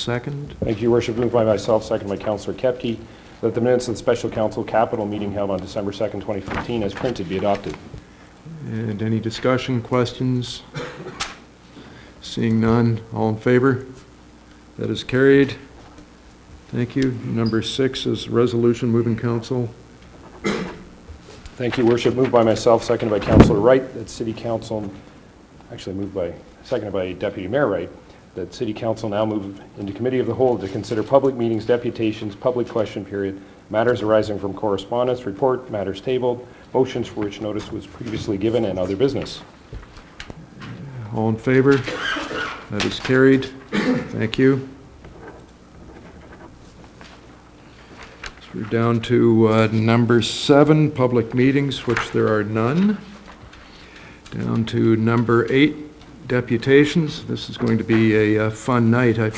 Second. Thank you, Your Worship. Moved by myself, second by Councillor Kepke, that the minutes of the Special Council Capital meeting held on December 2nd, 2015 as printed be adopted. And any discussion, questions? Seeing none, all in favor? That is carried. Thank you. Number 6 is resolution, moving council. Thank you, Your Worship. Moved by myself, seconded by Councillor Wright, that City Council, seconded by Deputy Mayor Wright, that City Council now move into Committee of the Whole to consider public meetings, deputations, public question period, matters arising from correspondence, report, matters tabled, motions for which notice was previously given, and other business. All in favor? That is carried. Thank you. So we're down to number 7, public meetings, which there are none. Down to number 8, deputations. This is going to be a fun night. I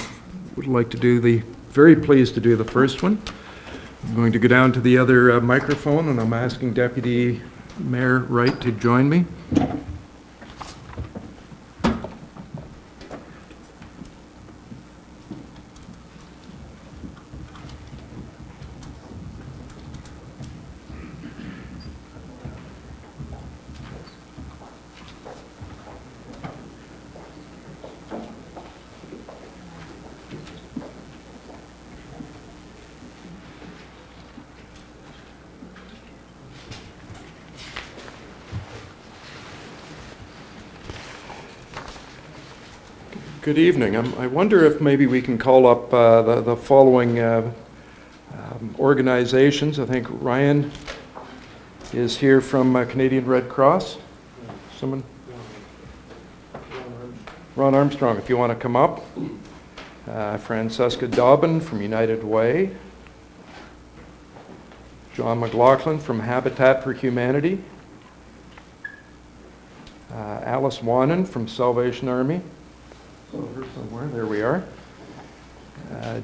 would like to very pleased to do the first one. I'm going to go down to the other microphone, and I'm asking Deputy Mayor Wright to join me. Good evening. I wonder if maybe we can call up the following organizations. I think Ryan is here from Canadian Red Cross. Someone? Ron Armstrong, if you want to come up. Francesca Dobbin from United Way. John McLaughlin from Habitat for Humanity. Alice Wannen from Salvation Army. Over somewhere, there we are.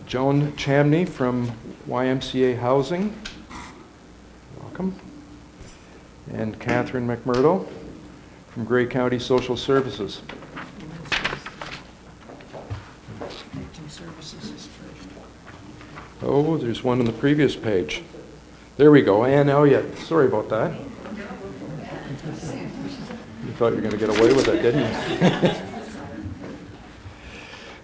Joan Chamney from YMCA Housing. Welcome. And Catherine McMurdo from Grey County Social Services. Oh, there's one on the previous page. There we go, Ann Elliott. Sorry about that. You thought you were going to get away with it, didn't you?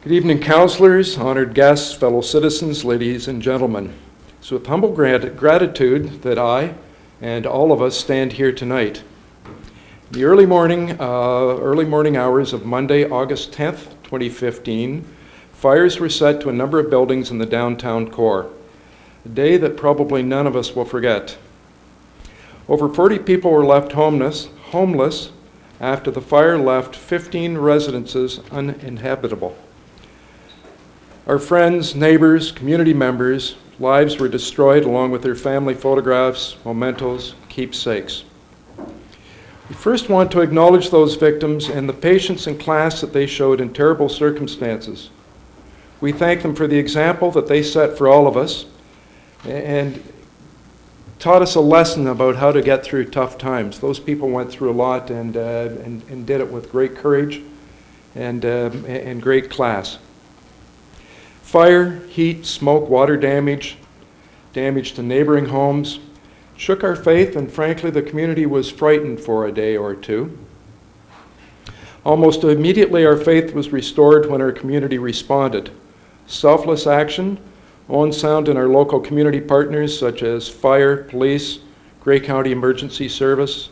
Good evening, councillors, honored guests, fellow citizens, ladies and gentlemen. It's with humble gratitude that I and all of us stand here tonight. In the early morning hours of Monday, August 10th, 2015, fires were set to a number of buildings in the downtown core, a day that probably none of us will forget. Over 40 people were left homeless after the fire left 15 residences uninhabitable. Our friends, neighbors, community members' lives were destroyed along with their family photographs, mementos, keepsakes. We first want to acknowledge those victims and the patience and class that they showed in terrible circumstances. We thank them for the example that they set for all of us and taught us a lesson about how to get through tough times. Those people went through a lot and did it with great courage and great class. Fire, heat, smoke, water damage to neighboring homes shook our faith, and frankly, the community was frightened for a day or two. Almost immediately, our faith was restored when our community responded. Selfless action, own sound in our local community partners such as fire, police, Grey County Emergency Services,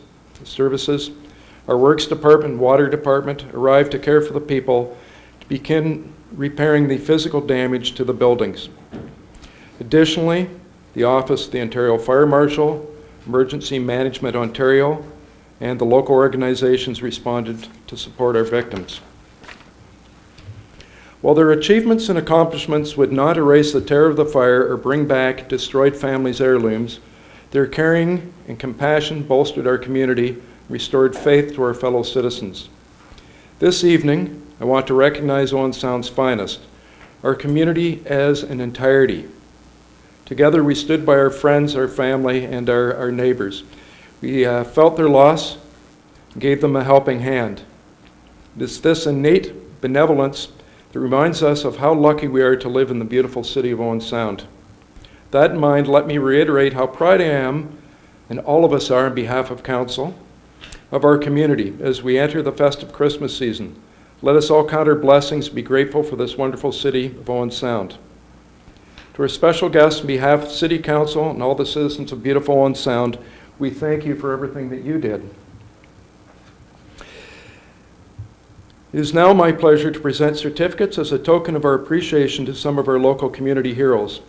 our Works Department, Water Department arrived to care for the people to begin repairing the physical damage to the buildings. Additionally, the Office of the Ontario Fire Marshal, Emergency Management Ontario, and the local organizations responded to support our victims. While their achievements and accomplishments would not erase the terror of the fire or bring back destroyed families' heirlooms, their caring and compassion bolstered our community, restored faith to our fellow citizens. This evening, I want to recognize Owen Sound's finest, our community as an entirety. Together we stood by our friends, our family, and our neighbors. We felt their loss and gave them a helping hand. It is this innate benevolence that reminds us of how lucky we are to live in the beautiful city of Owen Sound. That in mind, let me reiterate how proud I am, and all of us are on behalf of Council, of our community as we enter the festive Christmas season. Let us all count our blessings and be grateful for this wonderful city of Owen Sound. To our special guests, on behalf of City Council and all the citizens of beautiful Owen Sound, we thank you for everything that you did. It is now my pleasure to present certificates as a token of our appreciation to some of our local community heroes.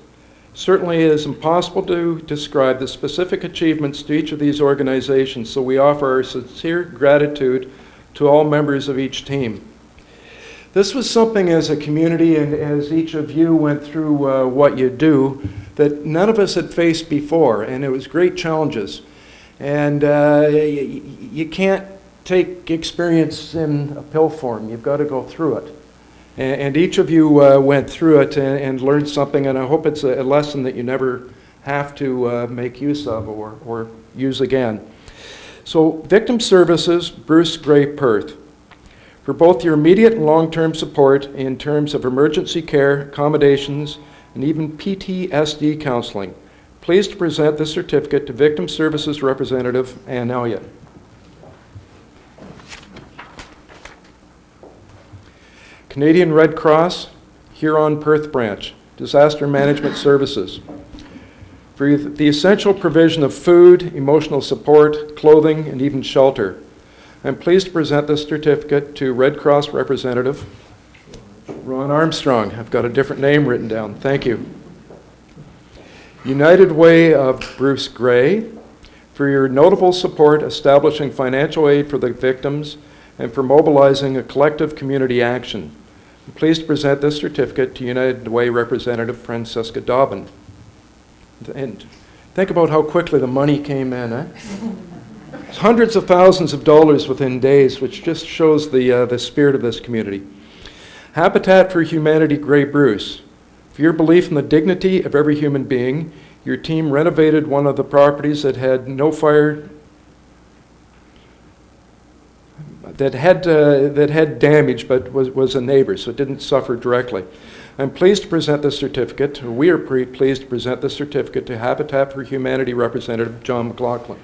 Certainly it is impossible to describe the specific achievements to each of these organizations, so we offer our sincere gratitude to all members of each team. This was something as a community and as each of you went through what you do that none of us had faced before, and it was great challenges. And you can't take experience in a pill form. You've got to go through it. And each of you went through it and learned something, and I hope it's a lesson that you never have to make use of or use again. So, Victim Services, Bruce Gray, Perth. For both your immediate and long-term support in terms of emergency care, accommodations, and even PTSD counseling, pleased to present this certificate to Victim Services Representative Ann Elliott. Canadian Red Cross, Huron Perth Branch, Disaster Management Services. For the essential provision of food, emotional support, clothing, and even shelter. I'm pleased to present this certificate to Red Cross Representative Ron Armstrong. I've got a different name written down. Thank you. United Way of Bruce Gray, for your notable support establishing financial aid for the victims and for mobilizing a collective community action. I'm pleased to present this certificate to United Way Representative Francesca Dobbin. And think about how quickly the money came in, eh? Hundreds of thousands of dollars within days, which just shows the spirit of this community. Habitat for Humanity Grey Bruce. For your belief in the dignity of every human being, your team renovated one of the properties that had no fire, that had damage, but was a neighbor, so it didn't suffer directly. I'm pleased to present this certificate, or we are pleased to present this certificate to Habitat for Humanity Representative John McLaughlin.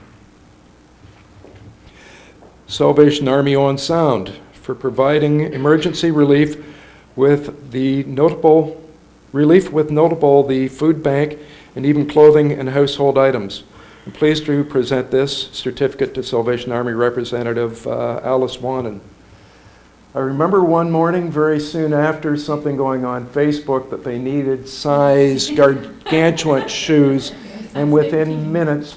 Salvation Army Owen Sound, for providing emergency relief with notable the food bank and even clothing and household items. I'm pleased to present this certificate to Salvation Army Representative Alice Wannen. I remember one morning very soon after something going on Facebook that they needed size gargantuan shoes, and within minutes,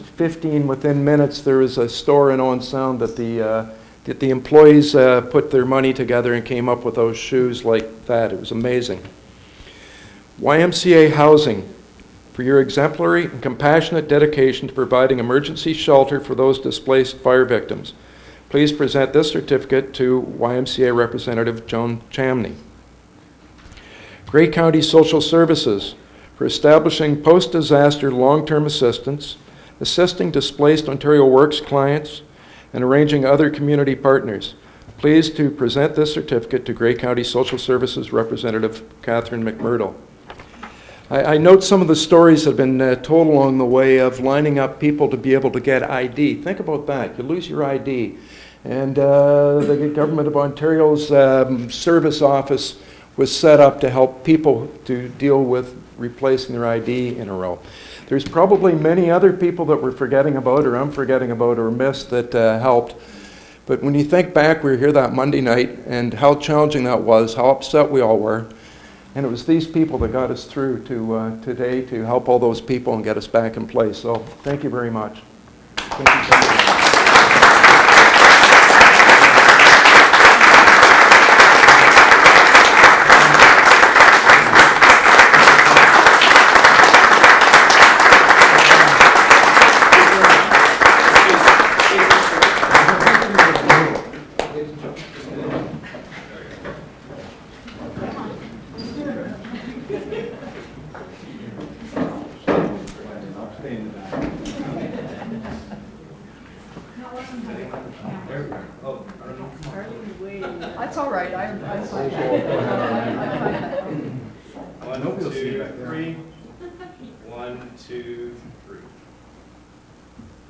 there was a store in Owen Sound that the employees put their money together and came up with those shoes like that. It was amazing. YMCA Housing, for your exemplary and compassionate dedication to providing emergency shelter for those displaced fire victims. Please present this certificate to YMCA Representative Joan Chamney. Grey County Social Services, for establishing post-disaster long-term assistance, assisting displaced Ontario Works clients, and arranging other community partners. Pleased to present this certificate to Grey County Social Services Representative Catherine McMurdo. I note some of the stories have been told along the way of lining up people to be able to get ID. Think about that. You lose your ID. And the Government of Ontario's service office was set up to help people to deal with replacing their ID in a row. There's probably many other people that we're forgetting about, or I'm forgetting about, or missed that helped. But when you think back, we were here that Monday night, and how challenging that was, how upset we all were. And it was these people that got us through to today to help all those people and get us back in place. So thank you very much. Thank you so much. That's all right. I'm fine. 2, 3. 1, 2, 3.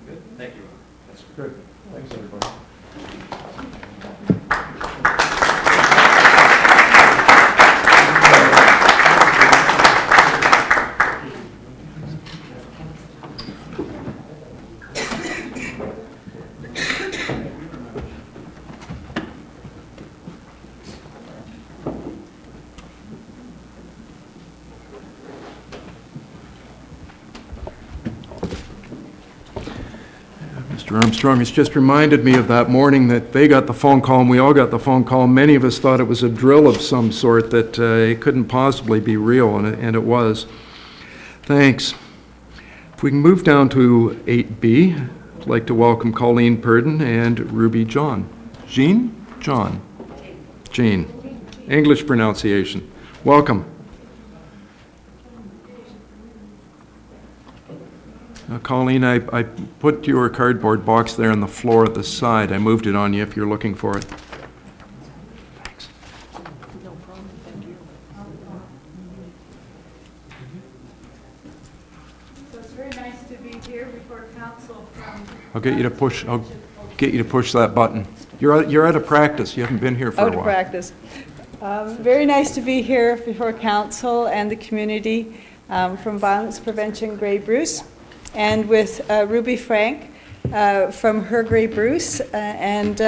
Good. Thank you. That's Good. Thanks, everybody. Mr. Armstrong has just reminded me of that morning that they got the phone call and we all got the phone call. Many of us thought it was a drill of some sort, that it couldn't possibly be real, and it was. Thanks. If we can move down to 8B, I'd like to welcome Colleen Purdon and Ruby John. Jean? John? Jean. English pronunciation. Welcome. Colleen, I put your cardboard box there on the floor at the side. I moved it on you if you're looking for it. Thanks. No problem, thank you. So it's very nice to be here before council from... I'll get you to push that button. You're out of practice. You haven't been here for a while. Out of practice. Very nice to be here before council and the community from Violence Prevention Grey Bruce, and with Ruby Frank from her Grey Bruce, and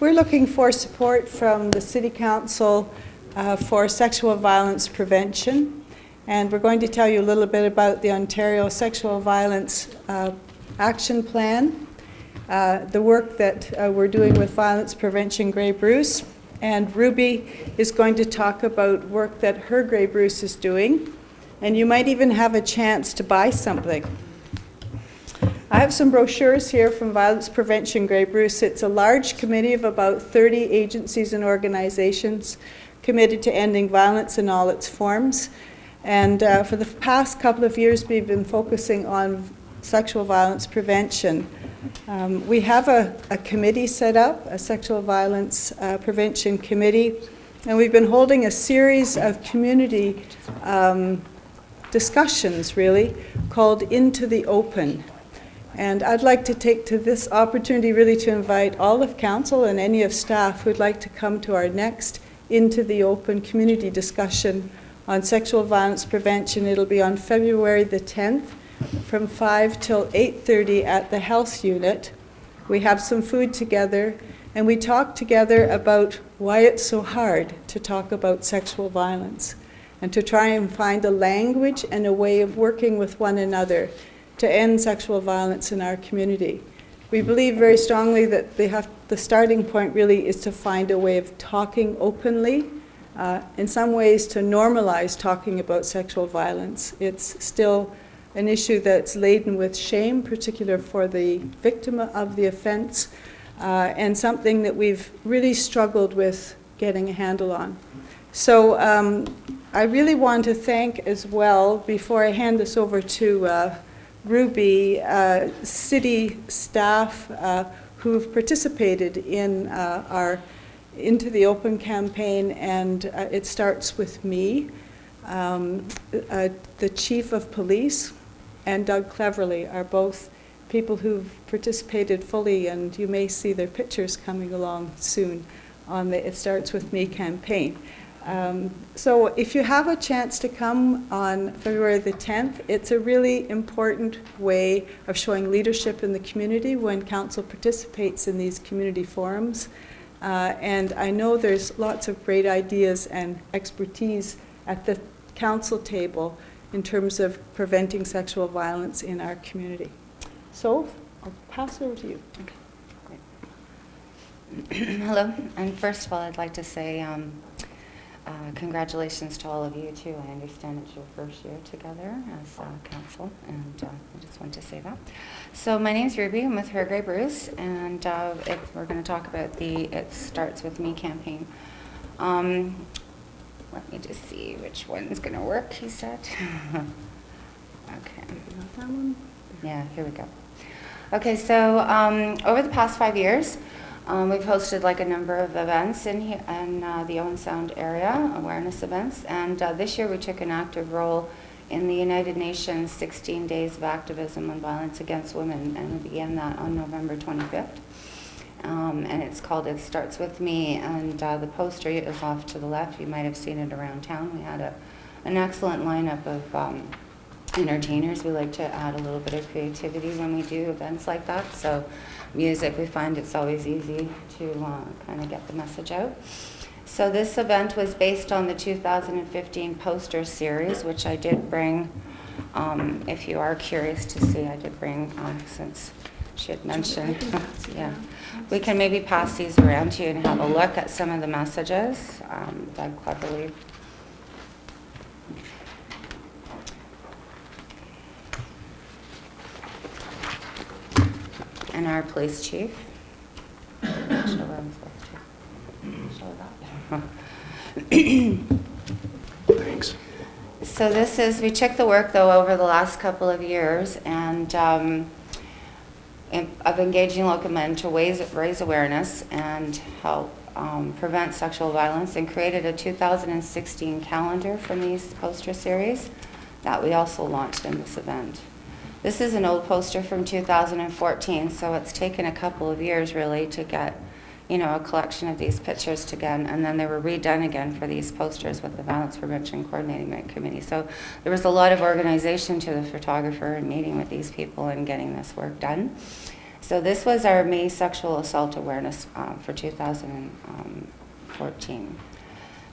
we're looking for support from the City Council for sexual violence prevention, and we're going to tell you a little bit about the Ontario Sexual Violence Action Plan, the work that we're doing with Violence Prevention Grey Bruce, and Ruby is going to talk about work that her Grey Bruce is doing, and you might even have a chance to buy something. I have some brochures here from Violence Prevention Grey Bruce. It's a large committee of about 30 agencies and organizations committed to ending violence in all its forms. And for the past couple of years, we've been focusing on sexual violence prevention. We have a committee set up, a sexual violence prevention committee, and we've been holding a series of community discussions, really, called Into the Open. And I'd like to take to this opportunity really to invite all of council and any of staff who'd like to come to our next Into the Open community discussion on sexual violence prevention. It'll be on February the 10th from 5 till 8:30 at the health unit. We have some food together, and we talk together about why it's so hard to talk about sexual violence, and to try and find a language and a way of working with one another to end sexual violence in our community. We believe very strongly that the starting point really is to find a way of talking openly, in some ways to normalize talking about sexual violence. It's still an issue that's laden with shame, particularly for the victim of the offense, and something that we've really struggled with getting a handle on. So I really want to thank as well, before I hand this over to Ruby, city staff who've participated in our Into the Open campaign, and it starts with me, the Chief of Police, and Doug Cleverly are both people who've participated fully, and you may see their pictures coming along soon on the It Starts With Me campaign. So if you have a chance to come on February the 10th, it's a really important way of showing leadership in the community when council participates in these community forums. And I know there's lots of great ideas and expertise at the council table in terms of preventing sexual violence in our community. So I'll pass it over to you. Okay. Hello, and first of all, I'd like to say congratulations to all of you too. I understand it's your first year together as council, and I just want to say that. So my name's Ruby. I'm with Her Grey Bruce, and we're going to talk about the It Starts With Me campaign. Let me just see which one's going to work, he said. Okay. Yeah, here we go. Okay, so over the past 5 years, We've hosted like a number of events in the Owen Sound area, awareness events, and this year we took an active role in the United Nations 16 Days of Activism on Violence Against Women, and we began that on November 25th. And it's called It Starts With Me, and the poster is off to the left. You might have seen it around town. We had an excellent lineup of entertainers. We like to add a little bit of creativity when we do events like that. So music, we find it's always easy to kind of get the message out. So this event was based on the 2015 poster series, which I did bring, if you are curious to see, I did bring, since she had mentioned. Yeah. We can maybe pass these around to you and have a look at some of the messages done cleverly. And our police chief. Show where I'm supposed to show that. Thanks. So this is, we checked the work though over the last couple of years, and of engaging local men to raise awareness and help prevent sexual violence, and created a 2016 calendar from these poster series that we also launched in this event. This is an old poster from 2014, so it's taken a couple of years really to get, a collection of these pictures again, and then they were redone again for these posters with the Violence Prevention Coordinating Committee. So there was a lot of organization to the photographer and meeting with these people and getting this work done. So this was our May Sexual Assault Awareness for 2014.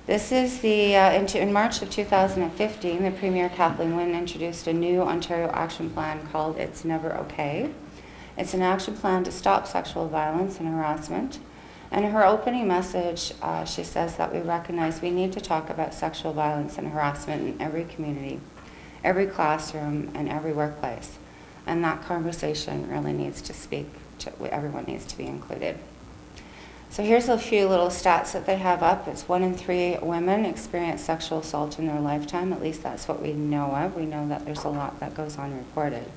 This is in March of 2015, the Premier Kathleen Wynne introduced a new Ontario action plan called It's Never Okay. It's an action plan to stop sexual violence and harassment. And in her opening message, she says that we recognize we need to talk about sexual violence and harassment in every community, every classroom, and every workplace. And that conversation really needs to everyone needs to be included. So here's a few little stats that they have up. It's 1 in 3 women experience sexual assault in their lifetime. At least that's what we know of. We know that there's a lot that goes unreported.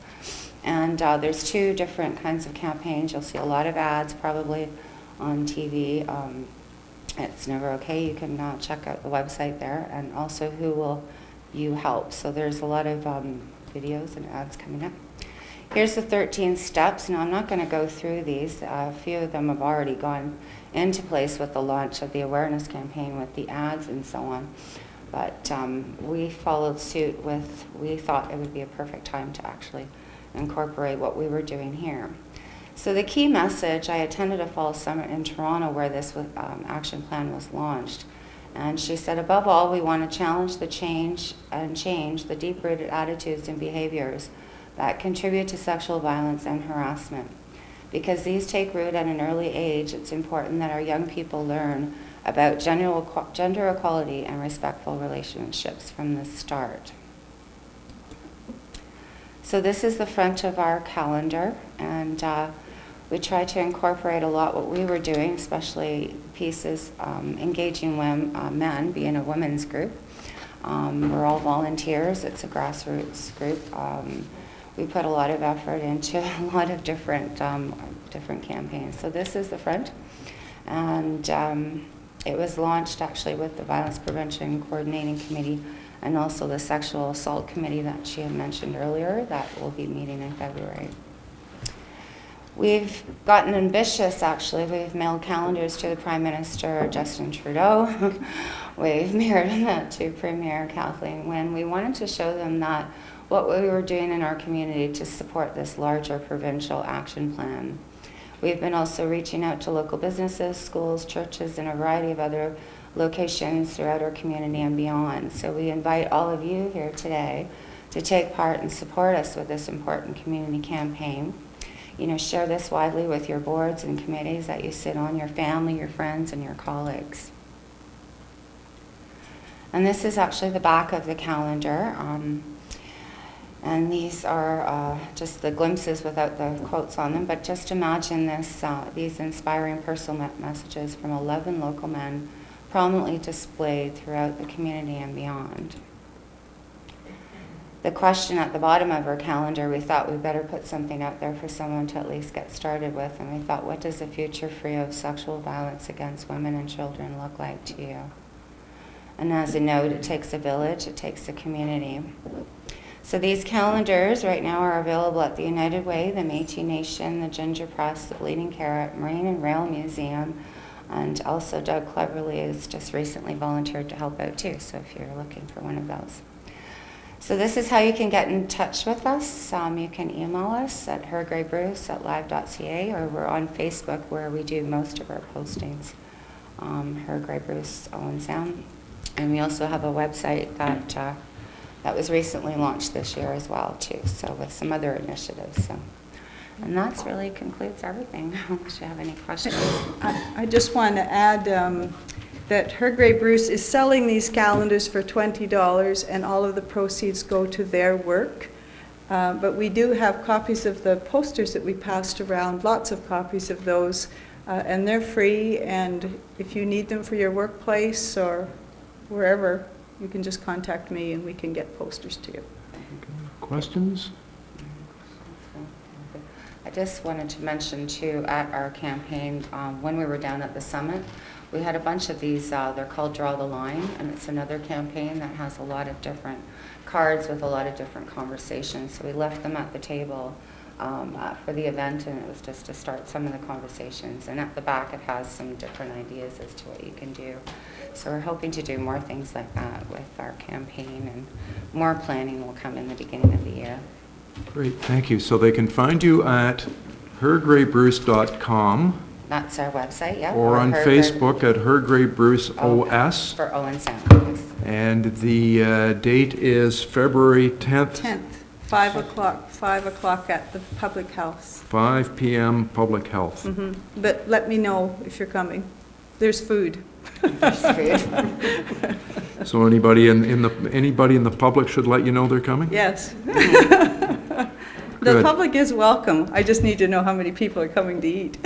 And there's 2 different kinds of campaigns. You'll see a lot of ads probably on TV. It's Never Okay. You can check out the website there. And also Who Will You Help? So there's a lot of videos and ads coming up. Here's the 13 steps. Now I'm not going to go through these. A few of them have already gone into place with the launch of the awareness campaign with the ads and so on. But we followed suit with, we thought it would be a perfect time to actually incorporate what we were doing here. So the key message, I attended a fall summit in Toronto where this action plan was launched. And she said, above all, we want to challenge the change the deep-rooted attitudes and behaviors that contribute to sexual violence and harassment. Because these take root at an early age, it's important that our young people learn about gender equality and respectful relationships from the start. So this is the front of our calendar, and we try to incorporate a lot what we were doing, especially pieces engaging men, being a women's group. We're all volunteers. It's a grassroots group. We put a lot of effort into a lot of different campaigns. So this is the front, and it was launched actually with the Violence Prevention Coordinating Committee and also the Sexual Assault Committee that she had mentioned earlier that will be meeting in February. We've gotten ambitious, actually. We've mailed calendars to the Prime Minister, Justin Trudeau. We've mirrored that to Premier Kathleen Wynne. We wanted to show them that what we were doing in our community to support this larger provincial action plan. We've been also reaching out to local businesses, schools, churches, and a variety of other locations throughout our community and beyond. So we invite all of you here today to take part and support us with this important community campaign. Share this widely with your boards and committees that you sit on, your family, your friends, and your colleagues. And this is actually the back of the calendar. And these are just the glimpses without the quotes on them, but just imagine these inspiring personal messages from 11 local men prominently displayed throughout the community and beyond. the question at the bottom of our calendar, we thought we better put something out there for someone to at least get started with. And we thought, what does a future free of sexual violence against women and children look like to you? And as a note, it takes a village, it takes a community. So these calendars right now are available at the United Way, the Métis Nation, the Ginger Press, the Bleeding Carrot, Marine and Rail Museum, and also Doug Cleverly has just recently volunteered to help out too, so if you're looking for one of those. So this is how you can get in touch with us. You can email us at hergraybruce@live.ca, or we're on Facebook where we do most of our postings. Her Grey Bruce Owen Sound. And we also have a website that was recently launched this year as well too, so with some other initiatives. So. And that really concludes everything, unless you have any questions. I just want to add that Her Grey Bruce is selling these calendars for $20, and all of the proceeds go to their work. But we do have copies of the posters that we passed around, lots of copies of those, and they're free, and if you need them for your workplace or wherever, you can just contact me and we can get posters to you. Questions? I just wanted to mention too, at our campaign, when we were down at the summit, we had a bunch of these, they're called Draw the Line, and it's another campaign that has a lot of different cards with a lot of different conversations. So we left them at the table for the event, and it was just to start some of the conversations. And at the back it has some different ideas as to what you can do. So we're hoping to do more things like that with our campaign, and more planning will come in the beginning of the year. Great, thank you. So they can find you at hergraybruce.com. That's our website, yeah. Or on Facebook at Her Grey Bruce OS. For Owen Sound, yes. And the date is February 10th. 10th, 5 o'clock, 5 o'clock at the Public House. 5 p.m. Public Health. But let me know if you're coming. There's food. So anybody in the public should let you know they're coming? Yes. The Good. public is welcome. I just need to know how many people are coming to eat.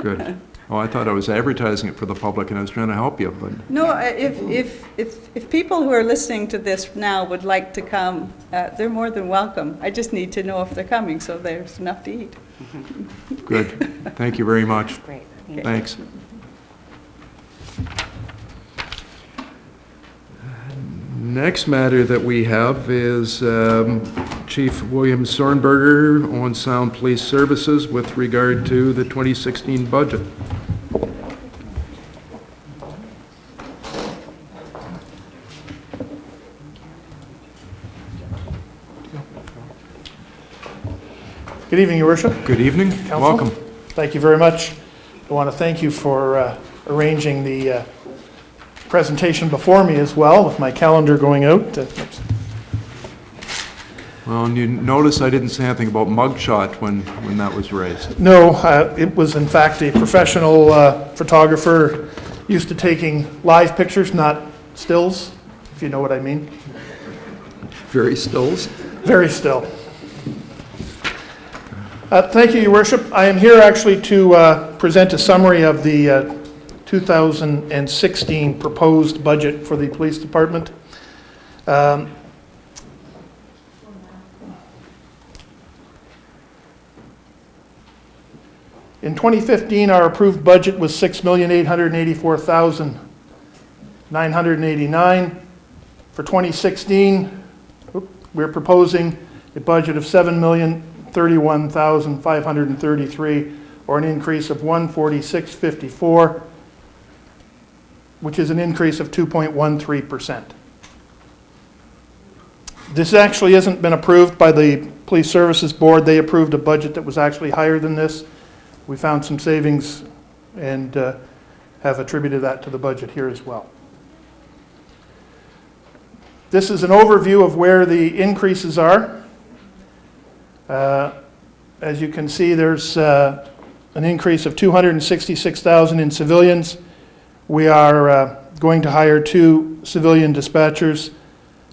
Good. Oh, I thought I was advertising it for the public and I was trying to help you, but No, if people who are listening to this now would like to come, they're more than welcome. I just need to know if they're coming, so there's enough to eat. good. Thank you very much. Great. Thanks. Next matter that we have is Chief William Sornberger on Sound Police Services with regard to the 2016 budget. Good evening, Your Worship. Good evening. Council. Welcome. Thank you very much. I want to thank you for arranging the presentation before me as well, with my calendar going out. Well, and you notice I didn't say anything about mugshot when that was raised. No, it was in fact a professional photographer used to taking live pictures, not stills, if you know what I mean. Very stills. Very still. Thank you, Your Worship. I am here actually to present a summary of the 2016 proposed budget for the police department. In 2015, our approved budget was $6,884,989. For 2016, we're proposing a budget of $7,031,533, or an increase of $146.54, which is an increase of 2.13%. This actually hasn't been approved by the Police Services Board. They approved a budget that was actually higher than this. We found some savings and have attributed that to the budget here as well. This is an overview of where the increases are. As you can see, there's an increase of $266,000 in civilians. We are going to hire 2 civilian dispatchers.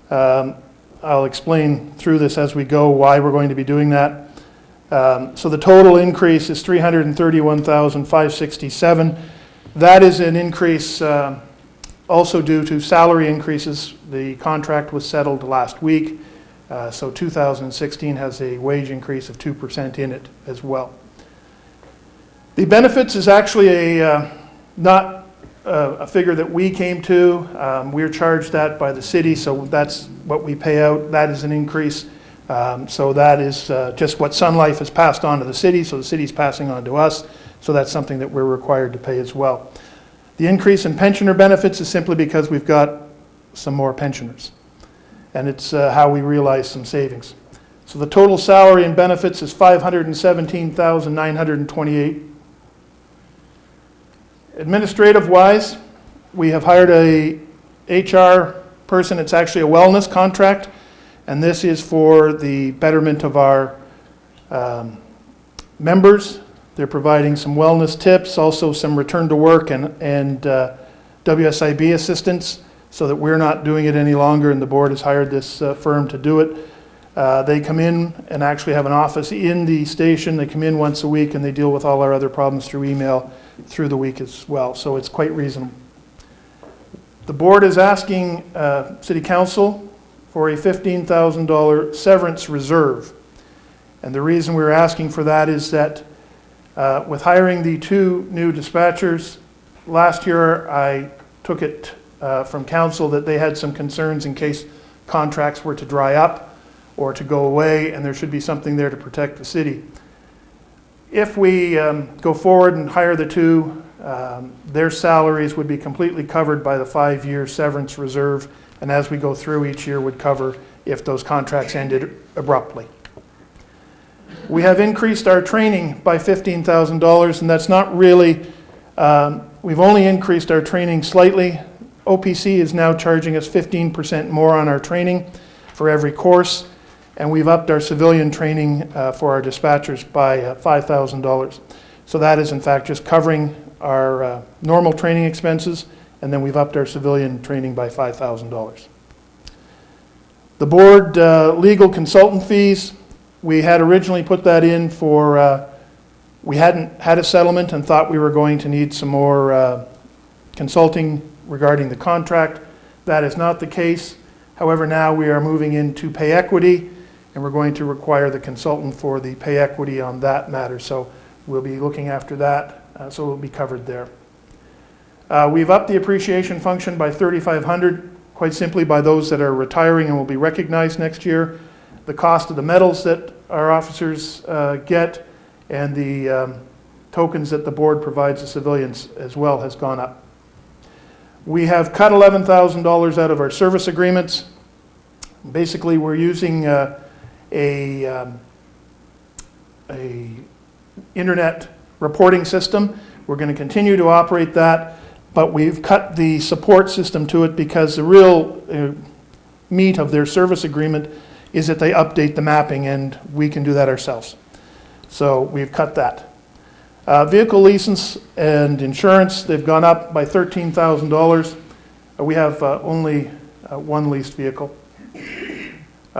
I'll explain through this as we go why we're going to be doing that. So the total increase is $331,567. That is an increase also due to salary increases. The contract was settled last week. So 2016 has a wage increase of 2% in it as well. The benefits is actually not a figure that we came to. We're charged that by the city, so that's what we pay out. That is an increase. So that is just what Sun Life has passed on to the city, so the city's passing on to us. So that's something that we're required to pay as well. The increase in pensioner benefits is simply because we've got some more pensioners. And it's how we realize some savings. So the total salary and benefits is $517,928. Administrative-wise, we have hired a HR person. It's actually a wellness contract, and this is for the betterment of our members. They're providing some wellness tips, also some return to work and WSIB assistance, so that we're not doing it any longer, and the board has hired this firm to do it. They come in and actually have an office in the station. They come in once a week, and they deal with all our other problems through email through the week as well, so it's quite reasonable. The board is asking City Council for a $15,000 severance reserve. And the reason we're asking for that is that with hiring the 2 new dispatchers, last year I took it from council that they had some concerns in case contracts were to dry up or to go away, and there should be something there to protect the city. If we go forward and hire the 2, their salaries would be completely covered by the 5-year severance reserve, and as we go through each year would cover if those contracts ended abruptly. We have increased our training by $15,000, and that's not really, we've only increased our training slightly. OPC is now charging us 15% more on our training for every course, and we've upped our civilian training for our dispatchers by $5,000. So that is in fact just covering our normal training expenses, and then we've upped our civilian training by $5,000. The board legal consultant fees, we had originally put that in for, we hadn't had a settlement and thought we were going to need some more consulting regarding the contract. That is not the case. However, now we are moving into pay equity, and we're going to require the consultant for the pay equity on that matter. So we'll be looking after that, so it'll be covered there. We've upped the appreciation function by $3,500, quite simply by those that are retiring and will be recognized next year. The cost of the medals that our officers get and the tokens that the board provides the civilians as well has gone up. We have cut $11,000 out of our service agreements. Basically, we're using a internet reporting system. We're going to continue to operate that, but we've cut the support system to it because the real meat of their service agreement is that they update the mapping, and we can do that ourselves. So we've cut that. Vehicle license and insurance, they've gone up by $13,000. We have only one leased vehicle.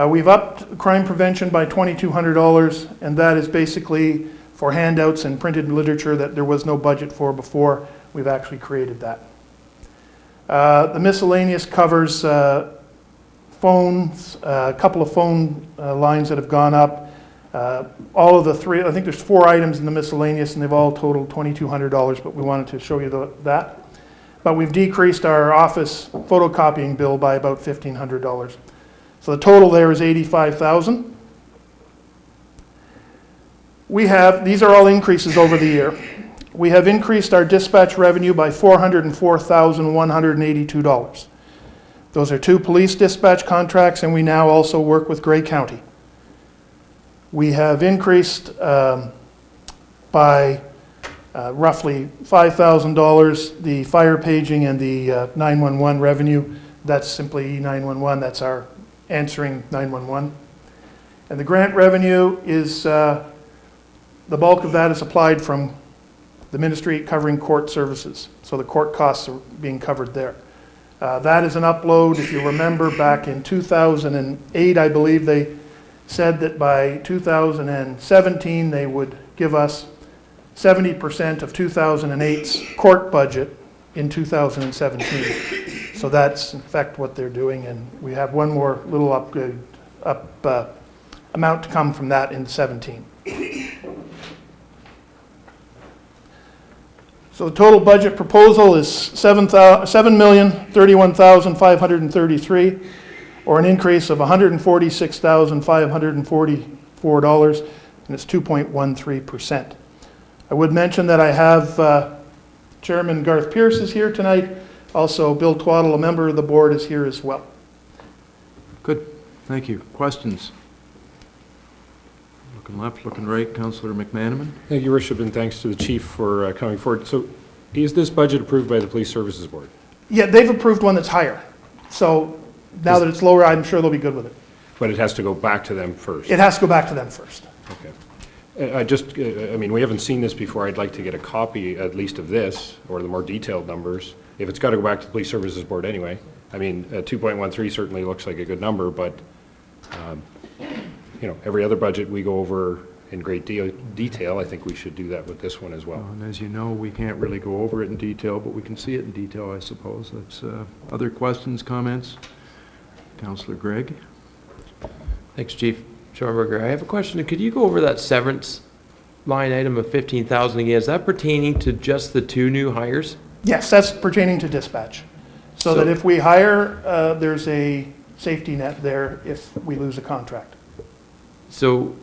We've upped crime prevention by $2,200, and that is basically for handouts and printed literature that there was no budget for before. We've actually created that. The miscellaneous covers phones, a couple of phone lines that have gone up. All of the 3, I think there's 4 items in the miscellaneous, and they've all totaled $2,200, but we wanted to show you that. But we've decreased our office photocopying bill by about $1,500. So the total there is $85,000. We have, these are all increases over the year. We have increased our dispatch revenue by $404,182. Those are 2 police dispatch contracts, and we now also work with Grey County. We have increased by roughly $5,000 the fire paging and the 911 revenue. That's simply E911, that's our answering 911. And the grant revenue is, the bulk of that is applied from the ministry covering court services. So the court costs are being covered there. That is an upload. If you remember back in 2008, I believe they said that by 2017 they would give us 70% of 2008's court budget in 2017. So that's in fact what they're doing, and we have one more little amount to come from that in 17. So the total budget proposal is $7,031,533, or an increase of $146,544, and it's 2.13%. I would mention that I have Chairman Garth Pierce is here tonight. Also, Bill Twaddle, a member of the board, is here as well. Good, thank you. Questions? Looking left, looking right, Councillor McManaman. Thank you, Your Worship, and thanks to the chief for coming forward. So is this budget approved by the Police Services Board? Yeah, they've approved one that's higher. So now that it's lower, I'm sure they'll be good with it. But it has to go back to them first? It has to go back to them first. Okay. I mean, we haven't seen this before. I'd like to get a copy at least of this, or the more detailed numbers. If it's got to go back to the Police Services Board anyway. I mean, 2.13 certainly looks like a good number, but, you know, every other budget we go over in great detail. I think we should do that with this one as well. And as you know, we can't really go over it in detail, but we can see it in detail, I suppose. That's other questions, comments? Councillor Gregg? Thanks, Chief Schorberger. I have a question. Could you go over that severance line item of 15,000 again? Is that pertaining to just the 2 new hires? Yes, that's pertaining to dispatch. So that if we hire, there's a safety net there if we lose a contract. So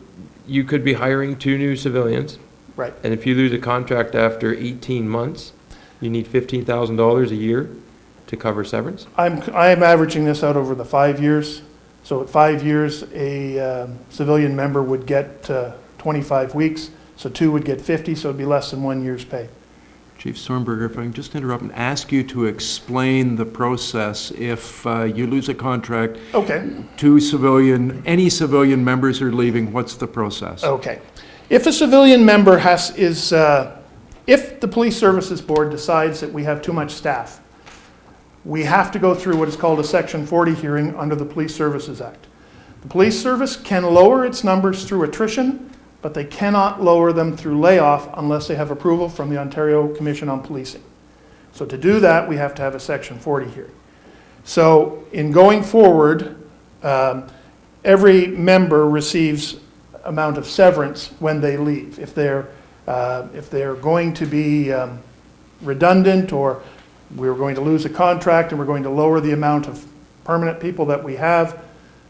you could be hiring 2 new civilians, Right. and if you lose a contract after 18 months, you need $15,000 a year to cover severance? I'm averaging this out over the 5 years. So at 5 years, a civilian member would get 25 weeks, so 2 would get 50, so it'd be less than 1 year's pay. Chief Stormberger, if I can just interrupt and ask you to explain the process if you lose a contract. Okay. Any civilian members are leaving, what's the process? Okay. If a civilian member if the Police Services Board decides that we have too much staff, we have to go through what is called a Section 40 hearing under the Police Services Act. The police service can lower its numbers through attrition, but they cannot lower them through layoff unless they have approval from the Ontario Commission on Policing. So to do that, we have to have a Section 40 hearing. So in going forward, every member receives amount of severance when they leave. If they're going to be redundant, or we're going to lose a contract and we're going to lower the amount of permanent people that we have,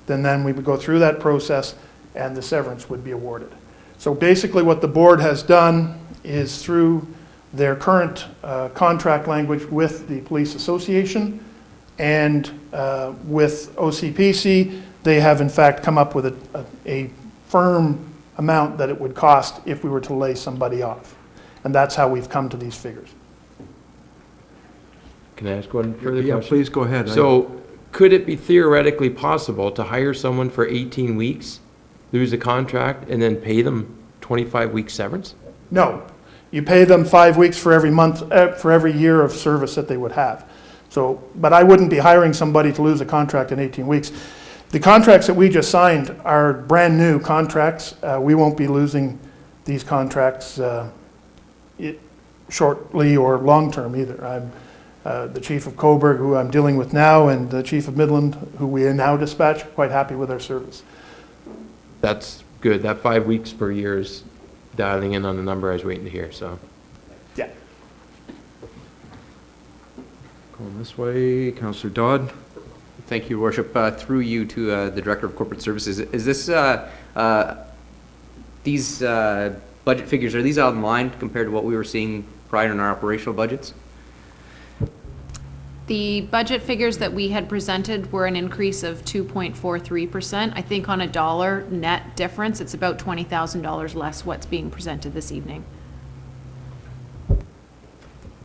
then we would go through that process and the severance would be awarded. So basically what the board has done is, through their current contract language with the Police Association and with OCPC, they have in fact come up with a firm amount that it would cost if we were to lay somebody off. And that's how we've come to these figures. Can I ask one further Yeah, question? please go ahead. So could it be theoretically possible to hire someone for 18 weeks, lose a contract, and then pay them 25 weeks severance? No, you pay them 5 weeks for every month, for every year of service that they would have. So, but I wouldn't be hiring somebody to lose a contract in 18 weeks. The contracts that we just signed are brand new contracts. We won't be losing these contracts shortly or long-term either. I'm the Chief of Coburg, who I'm dealing with now, and the Chief of Midland, who we now dispatch, quite happy with our service. That's good. That 5 weeks per year is dialing in on the number I was waiting to hear, so. Yeah. Going this way, Councillor Dodd. Thank you, Your Worship. Through you to the Director of Corporate Services, is this, these budget figures, are these out in line compared to what we were seeing prior in our operational budgets? The budget figures that we had presented were an increase of 2.43%. I think on a dollar net difference, it's about $20,000 less what's being presented this evening.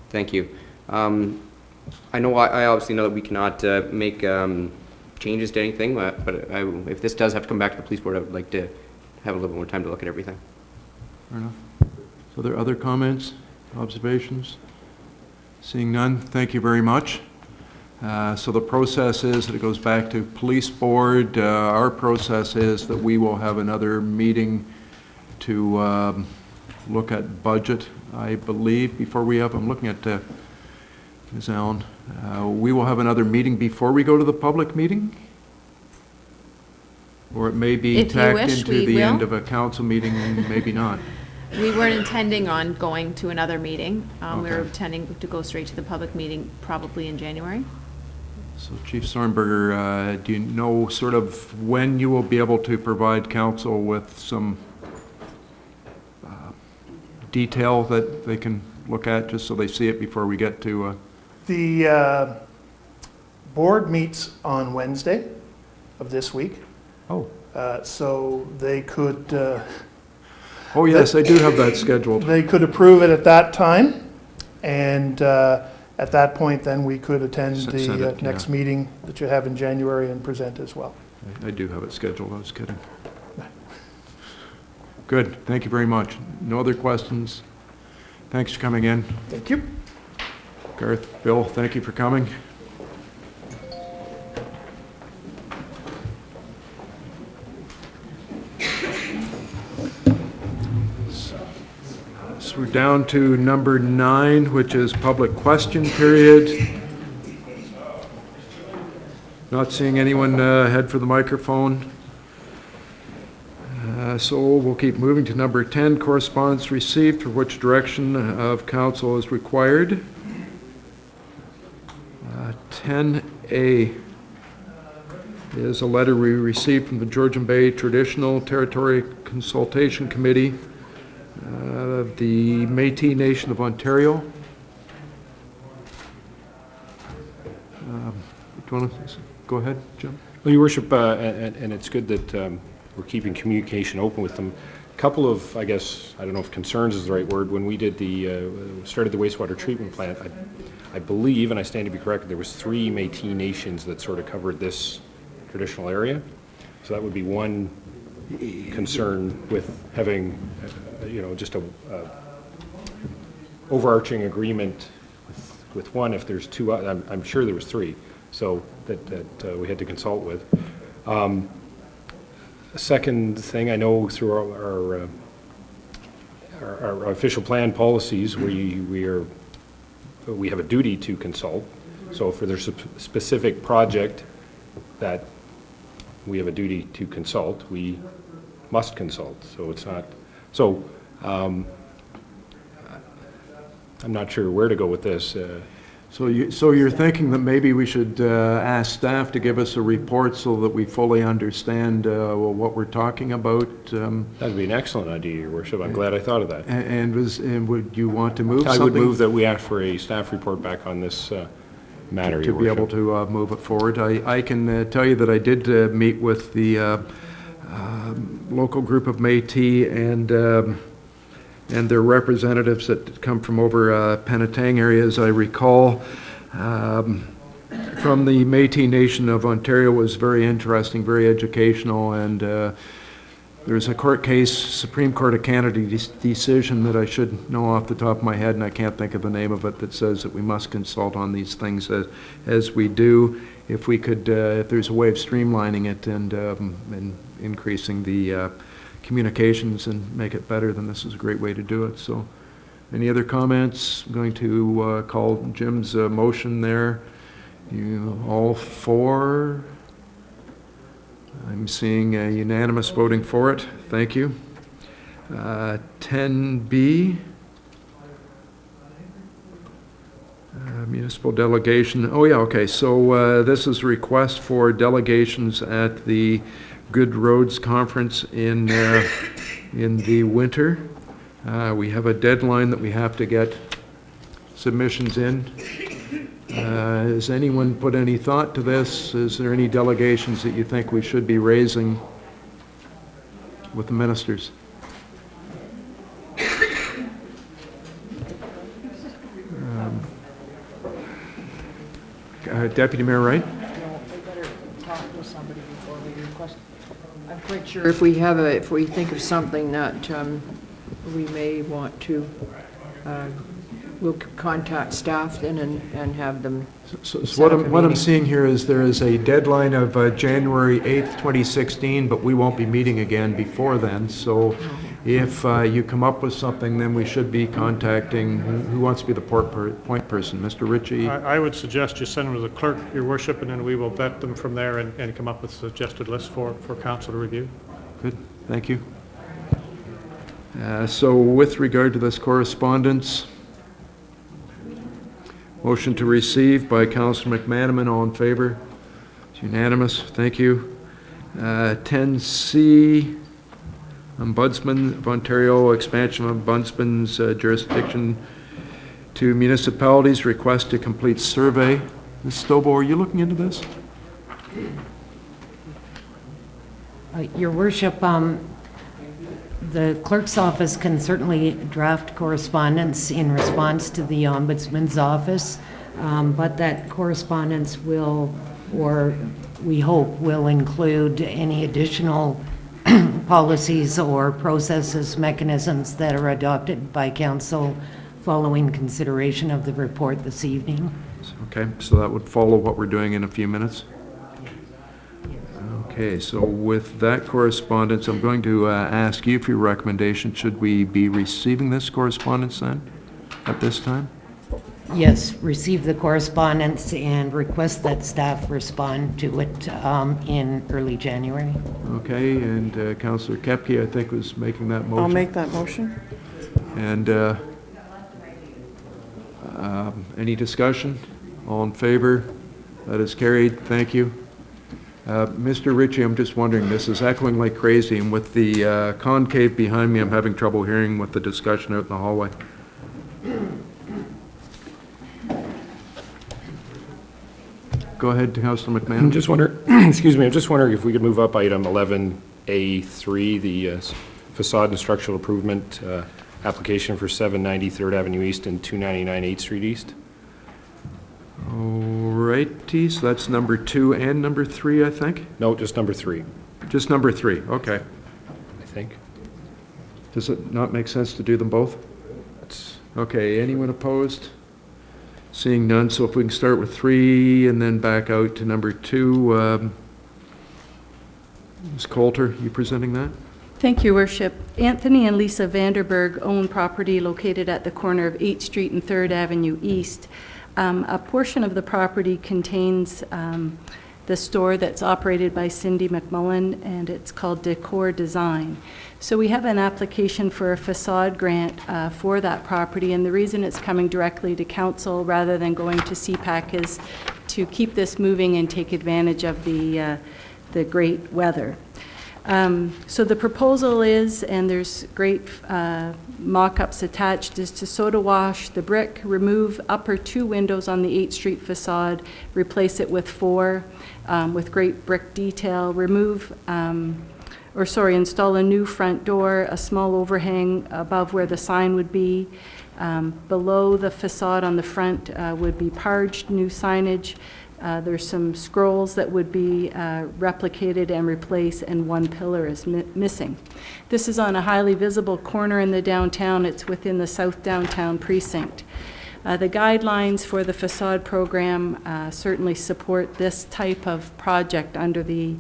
Thank you. I know, I obviously know that we cannot make changes to anything, but if this does have to come back to the police board, I would like to have a little more time to look at everything. Fair enough. So there are other comments, observations? Seeing none, thank you very much. So the process is that it goes back to police board. Our process is that we will have another meeting to look at budget, I believe, before we have, I'm looking at Ms. Allen. We will have another meeting before we go to the public meeting? Or it may be If you tacked wish, into we the end will. of a council meeting and maybe not. We weren't intending on going to another meeting. We were Okay. intending to go straight to the public meeting, probably in January. So Chief Sornberger, do you know sort of when you will be able to provide council with some detail that they can look at, just so they see it before we get to, The board meets on Wednesday of this week, oh, so they could, oh yes, I do have that scheduled. they could approve it at that time, and at that point, then we could attend Send the it, next yeah. meeting that you have in January and present as well. I do have it scheduled, I was kidding. Good, thank you very much. No other questions? Thanks for coming in. Thank you. Garth, Bill, thank you for coming. So we're down to number 9, which is public question period. Not seeing anyone head for the microphone. So we'll keep moving to number 10, correspondence received for which direction of council is required. 10A is a letter we received from the Georgian Bay Traditional Territory Consultation Committee of the Métis Nation of Ontario. Do you want to go ahead, Jim? Well, Your Worship, and it's good that we're keeping communication open with them. A couple of, I guess, I don't know if concerns is the right word, when we did started the wastewater treatment plant, I believe, and I stand to be corrected, there was 3 Métis nations that sort of covered this traditional area. So that would be one concern with having, just a overarching agreement with one. If there's 2, I'm sure there was 3, so that we had to consult with. Second thing, I know through our official plan policies, we have a duty to consult. So if there's a specific project that we have a duty to consult, we must consult. So it's not, so I'm not sure where to go with this. So you're thinking that maybe we should ask staff to give us a report so that we fully understand what we're talking about? That'd be an excellent idea, Your Worship. I'm glad I thought of that. And would you want to move I something? would move that we ask for a staff report back on this matter, To Your be able Worship. to move it forward. I can tell you that I did meet with the local group of Métis and their representatives that come from over Penetang area, as I recall. From the Métis Nation of Ontario was very interesting, very educational, and there's a court case, Supreme Court of Canada decision that I should know off the top of my head, and I can't think of the name of it, that says that we must consult on these things as we do. If we could, if there's a way of streamlining it and increasing the communications and make it better, then this is a great way to do it. So any other comments? I'm going to call Jim's motion there. You all for? I'm seeing a unanimous voting for it. Thank you. 10B, municipal delegation. Oh yeah, okay. So this is a request for delegations at the Good Roads Conference in the winter. We have a deadline that we have to get submissions in. Has anyone put any thought to this? Is there any delegations that you think we should be raising with the ministers? Deputy Mayor Wright? No, we better talk to somebody before we request. I'm quite sure if we think of something that we may want to, we'll contact staff then and have them. So set up a what I'm meeting. seeing here is there is a deadline of January 8th, 2016, but we won't be meeting again before then. So If you come up with something, then we should be contacting, who wants to be the point person? Mr. Ritchie? I would suggest you send them to the clerk, your worship, and then we will vet them from there and come up with a suggested list for council to review. Good, thank you. So with regard to this correspondence, motion to receive by Councillor McManaman, all in favor? It's unanimous, thank you. 10C, Ombudsman of Ontario, expansion of Ombudsman's jurisdiction to municipalities, request to complete survey. Ms. Stobo, are you looking into this? Your Worship, the clerk's office can certainly draft correspondence in response to the Ombudsman's office, but that correspondence will, or we hope, will include any additional policies or processes, mechanisms that are adopted by council following consideration of the report this evening. Okay, so that would follow what we're doing in a few minutes. Okay, so with that correspondence, I'm going to ask you for your recommendation. Should we be receiving this correspondence then, at this time? Yes, receive the correspondence and request that staff respond to it in early January. Okay, and Councillor Kepke, I think, was making that motion. I'll make that motion. And any discussion? All in favor? That is carried. Thank you. Mr. Ritchie, I'm just wondering, this is echoing like crazy, and with the concave behind me, I'm having trouble hearing what the discussion out in the hallway. Go ahead, Councillor McMahon. I'm just wondering, excuse me, I'm just wondering if we could move up item 11A3, the facade and structural improvement application for 790 3rd Avenue East and 299 8th Street East. Alrighty, so that's number 2 and number 3, I think? No, just number 3, Just number 3, okay. I think. Does it not make sense to do them both? Okay, anyone opposed? Seeing none, so if we can start with 3 and then back out to number 2. Ms. Coulter, you presenting that? Thank you, Worship. Anthony and Lisa Vanderberg own property located at the corner of 8th Street and 3rd Avenue East. A portion of the property contains the store that's operated by Cindy McMullen, and it's called Decor Design. So we have an application for a facade grant for that property, and the reason it's coming directly to council rather than going to CPAC is to keep this moving and take advantage of the great weather. So the proposal is, and there's great mock-ups attached, is to soda wash the brick, remove upper 2 windows on the 8th Street facade, replace it with 4 with great brick detail, install a new front door, a small overhang above where the sign would be. Below the facade on the front would be parged new signage. There's some scrolls that would be replicated and replaced, and 1 pillar is missing. This is on a highly visible corner in the downtown. It's within the South Downtown Precinct. The guidelines for the facade program certainly support this type of project under the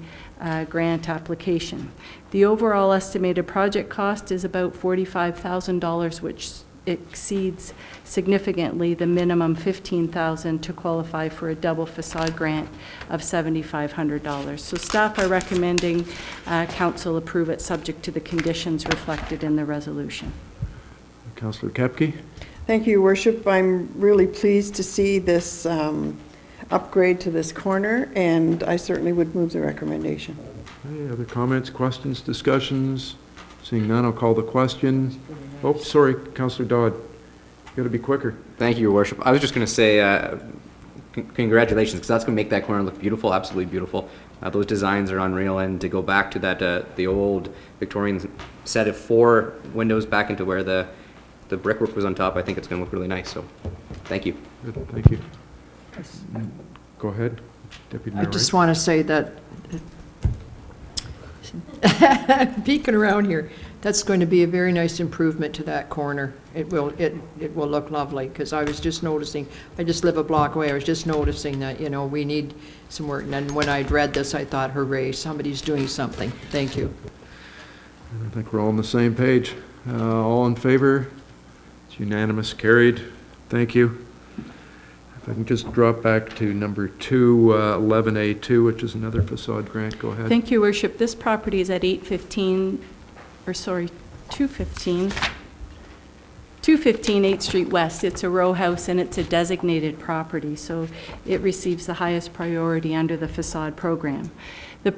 grant application. The overall estimated project cost is about $45,000, which exceeds significantly the minimum $15,000 to qualify for a double facade grant of $7,500. So staff are recommending council approve it subject to the conditions reflected in the resolution. Councillor Kepke? Thank you, Your Worship. I'm really pleased to see this upgrade to this corner, and I certainly would move the recommendation. Any other comments, questions, discussions? Seeing none, I'll call the question. Oh, sorry, Councillor Dodd. You got to be quicker. Thank you, Your Worship. I was just going to say congratulations, because that's going to make that corner look beautiful, absolutely beautiful. Those designs are unreal, and to go back to that the old Victorian set of 4 windows back into where the brickwork was on top, I think it's going to look really nice. So, thank you. Good, thank you. Go ahead, Deputy Mayor. I just want to say that, peeking around here, that's going to be a very nice improvement to that corner. It will look lovely, because I was just noticing, I just live a block away, I was just noticing that, you know, we need some work. And then when I'd read this, I thought, hooray, somebody's doing something. Thank you. I think we're all on the same page. All in favor? It's unanimous, carried. Thank you. If I can just drop back to number 2, 11A2, which is another facade grant, go ahead. Thank you, Worship. This property is at 215 8th Street West. It's a row house and it's a designated property, so it receives the highest priority under the facade program. The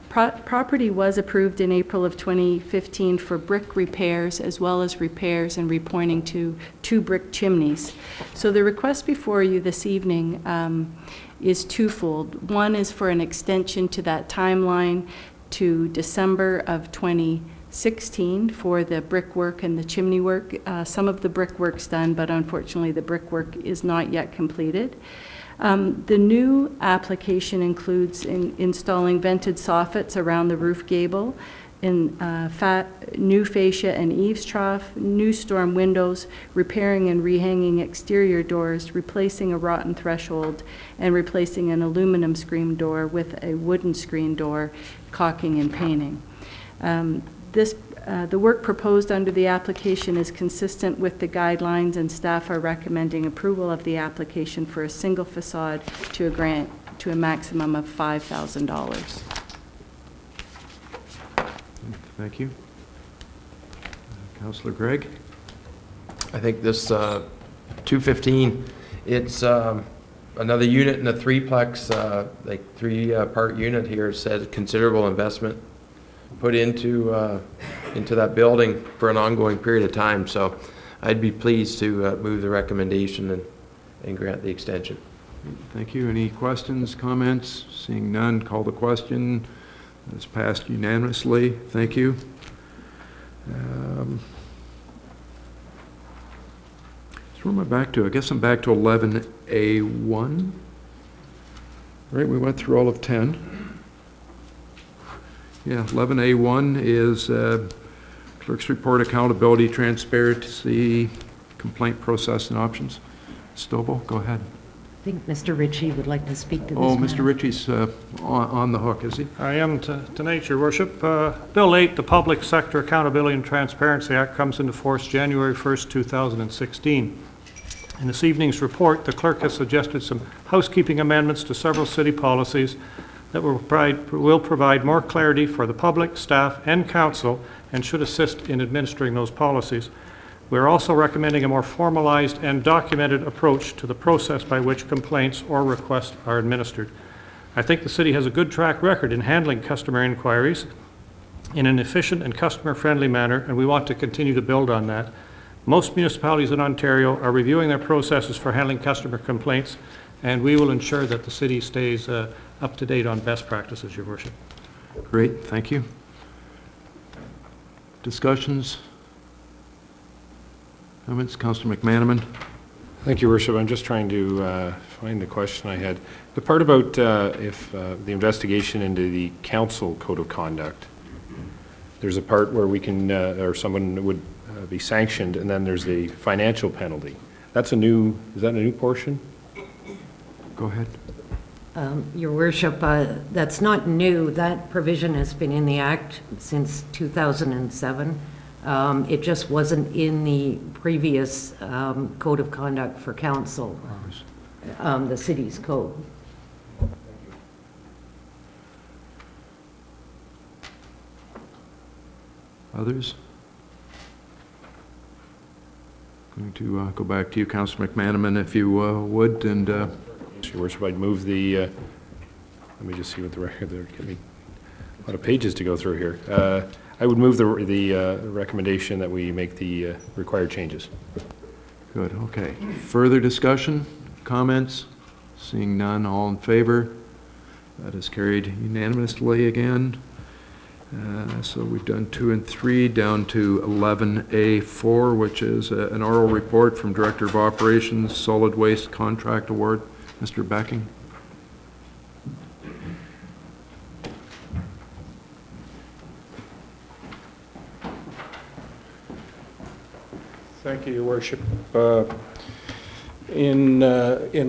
property was approved in April of 2015 for brick repairs as well as repairs and repointing to 2 brick chimneys. So the request before you this evening is twofold. One is for an extension to that timeline to December of 2016 for the brickwork and the chimney work. Some of the brickwork's done, but unfortunately the brickwork is not yet completed. The new application includes installing vented soffits around the roof gable, new fascia and eaves trough, new storm windows, repairing and rehanging exterior doors, replacing a rotten threshold, and replacing an aluminum screen door with a wooden screen door, caulking and painting. The work proposed under the application is consistent with the guidelines, and staff are recommending approval of the application for a single facade to a grant to a maximum of $5,000. Thank you. Councillor Gregg? I think this 215, it's another unit in a threeplex, like 3-part unit here. It says considerable investment put into that building for an ongoing period of time. So I'd be pleased to move the recommendation and grant the extension. Thank you. Any questions, comments? Seeing none, call the question. It's passed unanimously. Thank you. So where am I back to? I guess I'm back to 11A1. Right, we went through all of 10. Yeah, 11A1 is clerk's report, accountability, transparency, complaint process and options. Stovall, go ahead. I think Mr. Ritchie would like to speak to this Oh, matter. Mr. Ritchie's on the hook, is he? I am tonight, Your Worship. Bill 8, the Public Sector Accountability and Transparency Act, comes into force January 1st, 2016. In this evening's report, the clerk has suggested some housekeeping amendments to several city policies that will provide more clarity for the public, staff, and council, and should assist in administering those policies. We are also recommending a more formalized and documented approach to the process by which complaints or requests are administered. I think the city has a good track record in handling customer inquiries in an efficient and customer-friendly manner, and we want to continue to build on that. Most municipalities in Ontario are reviewing their processes for handling customer complaints, and we will ensure that the city stays up to date on best practices, Your Worship. Great, thank you. Discussions? Comments? Councillor McManaman. Thank you, Worship. I'm just trying to find the question I had. The part about if the investigation into the council code of conduct, there's a part where we can, or someone would be sanctioned, and then there's a financial penalty. That's a new, is that a new portion? Go ahead. Your Worship, that's not new. That provision has been in the Act since 2007. It just wasn't in the previous Code of Conduct for Council, the city's code. Others? Going to go back to you, Councillor McManaman, if you would, and Your Worship, I'd move the, let me just see what the record there, give me a lot of pages to go through here. I would move the recommendation that we make the required changes. good, okay. Further discussion, comments? Seeing none, all in favor? That is carried unanimously again. So we've done 2 and 3, down to 11A4, which is an oral report from Director of Operations, Solid Waste Contract Award. Mr. Becking. Thank you, Your Worship. In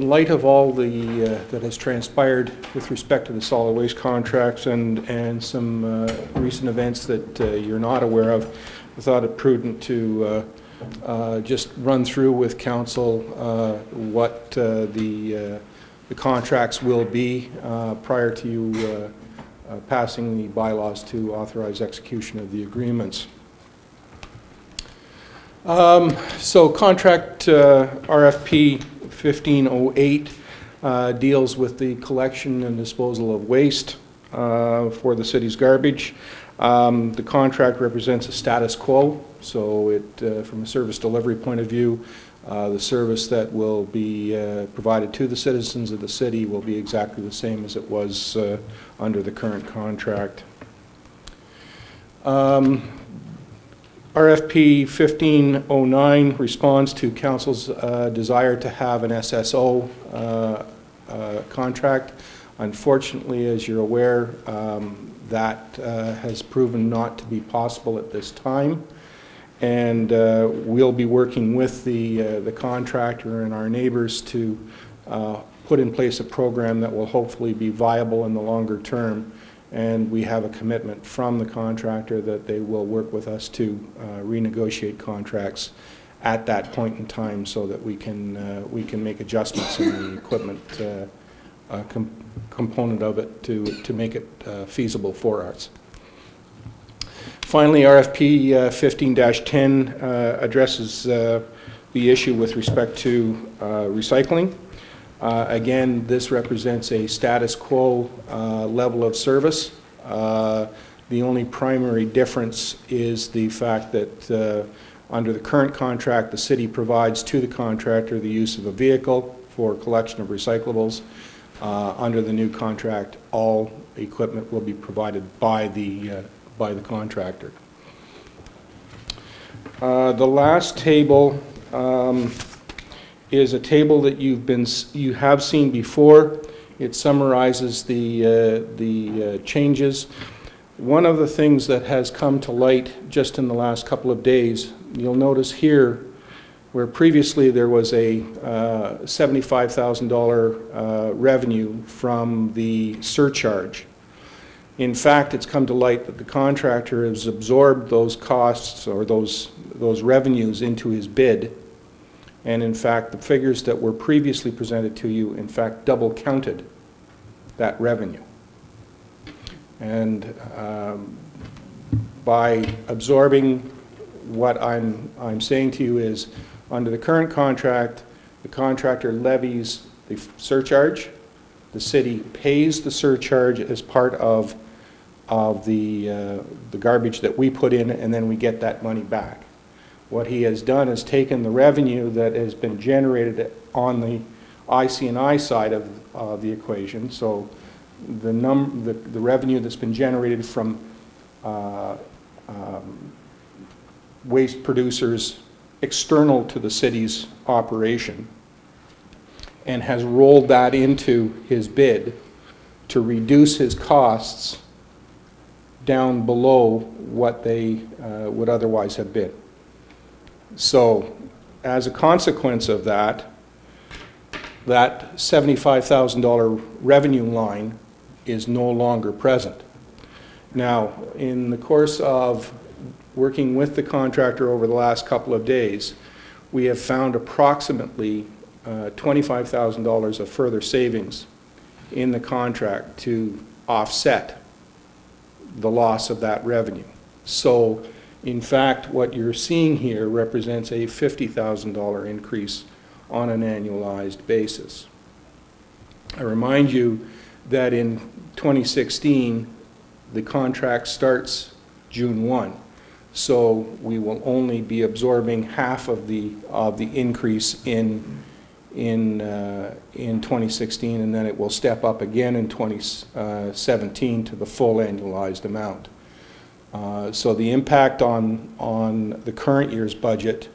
light of all that has transpired with respect to the solid waste contracts and some recent events that you're not aware of, I thought it prudent to just run through with council what the contracts will be prior to you passing the bylaws to authorize execution of the agreements. So contract RFP 1508 deals with the collection and disposal of waste for the city's garbage. The contract represents a status quo, so it, from a service delivery point of view, the service that will be provided to the citizens of the city will be exactly the same as it was under the current contract. RFP 1509 responds to Council's desire to have an SSO contract. Unfortunately, as you're aware, that has proven not to be possible at this time. And we'll be working with the contractor and our neighbors to put in place a program that will hopefully be viable in the longer term. And we have a commitment from the contractor that they will work with us to renegotiate contracts at that point in time so that we can make adjustments in the equipment component of it to make it feasible for us. Finally, RFP 15-10 addresses the issue with respect to recycling. Again, this represents a status quo level of service. The only primary difference is the fact that under the current contract, the city provides to the contractor the use of a vehicle for collection of recyclables. Under the new contract, all equipment will be provided by the contractor. The last table is a table that you have seen before. It summarizes the changes. One of the things that has come to light just in the last couple of days, you'll notice here where previously there was a $75,000 revenue from the surcharge. In fact, it's come to light that the contractor has absorbed those costs or those revenues into his bid. And in fact, the figures that were previously presented to you, in fact, double counted that revenue. And by absorbing what I'm saying to you is, under the current contract, the contractor levies the surcharge. The city pays the surcharge as part of the garbage that we put in, and then we get that money back. What he has done is taken the revenue that has been generated on the IC&I side of the equation, so the revenue that's been generated from waste producers external to the city's operation, and has rolled that into his bid to reduce his costs down below what they would otherwise have been. So as a consequence of that, that $75,000 revenue line is no longer present. Now, in the course of working with the contractor over the last couple of days, we have found approximately $25,000 of further savings in the contract to offset the loss of that revenue. So, in fact, what you're seeing here represents a $50,000 increase on an annualized basis. I remind you that in 2016, the contract starts June 1. So we will only be absorbing half of the increase in 2016, and then it will step up again in 2017 to the full annualized amount. So the impact on the current year's budget,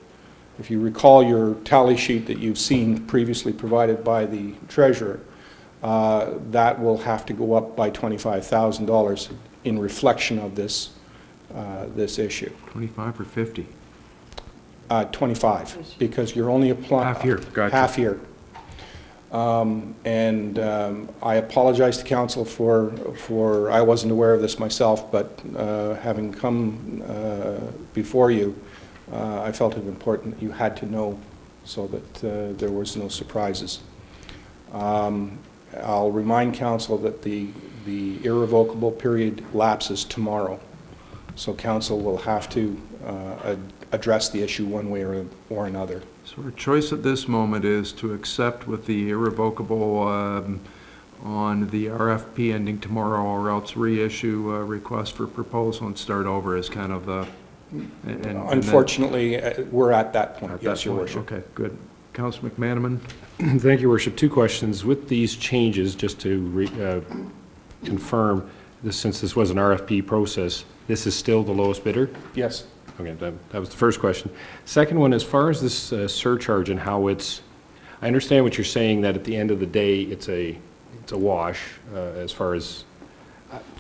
if you recall your tally sheet that you've seen previously provided by the treasurer, that will have to go up by $25,000 in reflection of this issue. 25 or 50? 25, because you're only applying. Half year, gotcha. Half year. I apologize to council for I wasn't aware of this myself, but having come before you, I felt it important that you had to know so that there was no surprises. I'll remind council that the irrevocable period lapses tomorrow, so council will have to address the issue one way or another. So our choice at this moment is to accept with the irrevocable on the RFP ending tomorrow, or else reissue a request for proposal and start over as kind of the... Unfortunately, we're at that point, At yes, that Your point. Worship. Okay, good. Councillor McManaman? Thank you, Worship. Two questions. With these changes, just to confirm, since this was an RFP process, this is still the lowest bidder? Yes. Okay, that was the first question. Second one, as far as this surcharge and how it's, I understand what you're saying, that at the end of the day, it's a wash as far as...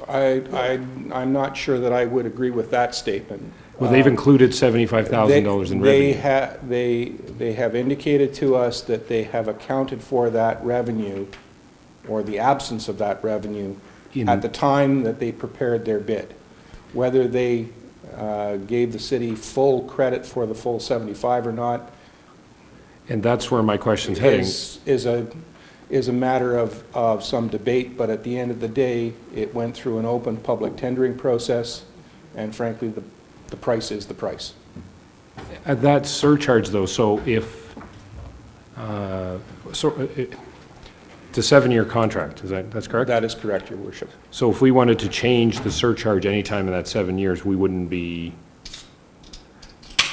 I'm not sure that I would agree with that statement. Well, they've included $75,000 in revenue. They have indicated to us that they have accounted for that revenue, or the absence of that revenue, at the time that they prepared their bid. Whether they gave the city full credit for the full 75 or not. And that's where my question's heading. Is a matter of some debate, but at the end of the day, it went through an open public tendering process, and frankly, the price is the price. At that surcharge, though, so if, it's a 7-year contract, that's correct? That is correct, Your Worship. So if we wanted to change the surcharge anytime in that 7 years, we wouldn't be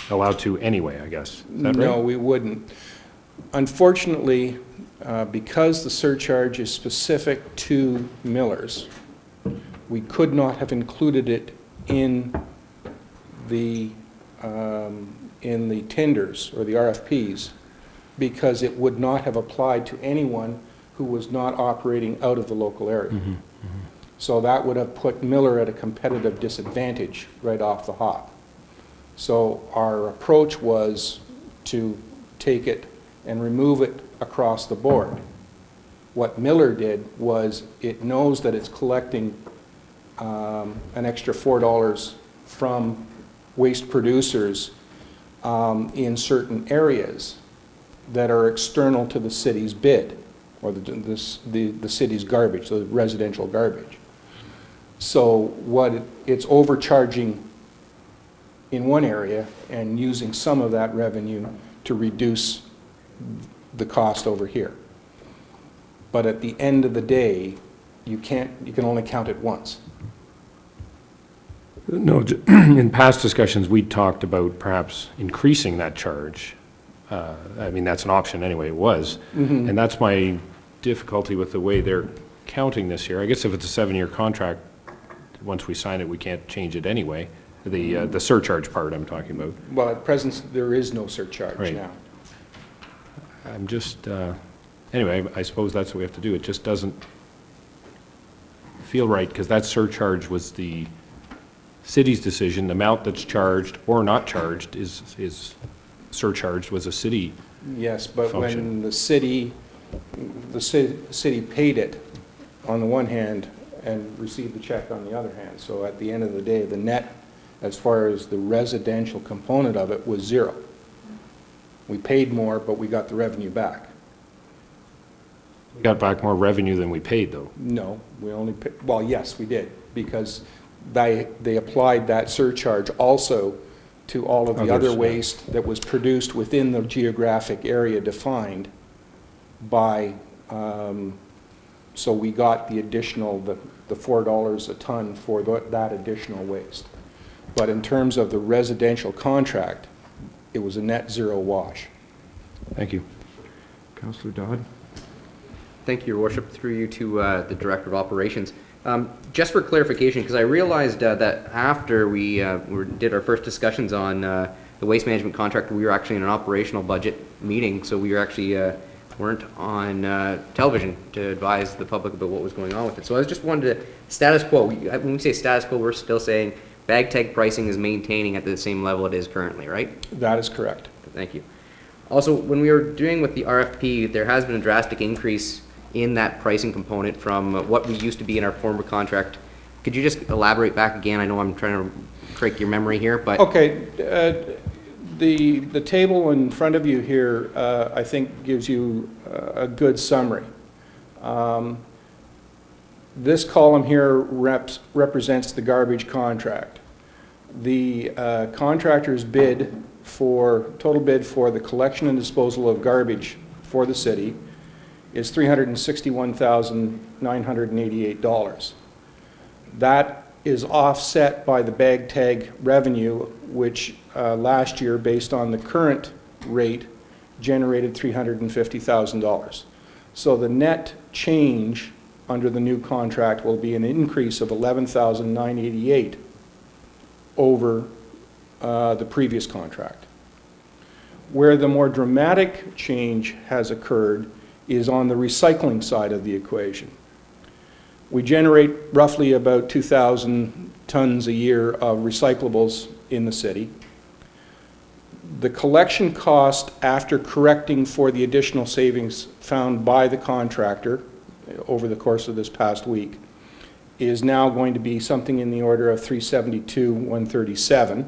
allowed to anyway, I guess. Is that right? No, we wouldn't. Unfortunately, because the surcharge is specific to millers, we could not have included it in the tenders or the RFPs, because it would not have applied to anyone who was not operating out of the local area. Mm-hmm. So that would have put Miller at a competitive disadvantage right off the hop. So our approach was to take it and remove it across the board. What Miller did was, it knows that it's collecting an extra $4 from waste producers in certain areas that are external to the city's bid, or the city's garbage, the residential garbage. So it's overcharging in one area and using some of that revenue to reduce the cost over here. But at the end of the day, you can only count it once. No, in past discussions, we talked about perhaps increasing that charge. I mean, that's an option anyway, it was. Mm-hmm. And that's my difficulty with the way they're counting this here. I guess if it's a 7-year contract, once we sign it, we can't change it anyway. The surcharge part I'm talking about. Well, at present, there is no surcharge Right. now. I'm just, anyway, I suppose that's what we have to do. It just doesn't feel right, because that surcharge was the city's decision. The amount that's charged or not charged is surcharged was a city Yes, but function. when the city paid it on the one hand and received the check on the other hand. So at the end of the day, the net, as far as the residential component of it, was zero. We paid more, but we got the revenue back. We got back more revenue than we paid, though. No, we only, well, yes, we did, because they applied that surcharge also to all of the Others, other yeah. waste that was produced within the geographic area defined by, so we got the additional, the $4 a ton for that additional waste. But in terms of the residential contract, it was a net zero wash. Thank you. Councillor Dodd? Thank you, Your Worship. Through you to the Director of Operations. Just for clarification, because I realized that after we did our first discussions on the waste management contract, we were actually in an operational budget meeting, so we were actually weren't on television to advise the public about what was going on with it. So I was just wanted to, status quo, when we say status quo, we're still saying bag tag pricing is maintaining at the same level it is currently, right? That is correct. Thank you. Also, when we were doing with the RFP, there has been a drastic increase in that pricing component from what we used to be in our former contract. Could you just elaborate back again? I know I'm trying to break your memory here, but... Okay, the table in front of you here, I think gives you a good summary. This column here represents the garbage contract. The contractor's total bid for the collection and disposal of garbage for the city is $361,988. That is offset by the bag tag revenue, which last year, based on the current rate, generated $350,000. So the net change under the new contract will be an increase of $11,988 over the previous contract. Where the more dramatic change has occurred is on the recycling side of the equation. We generate roughly about 2,000 tons a year of recyclables in the city. The collection cost, after correcting for the additional savings found by the contractor over the course of this past week, is now going to be something in the order of $372,137.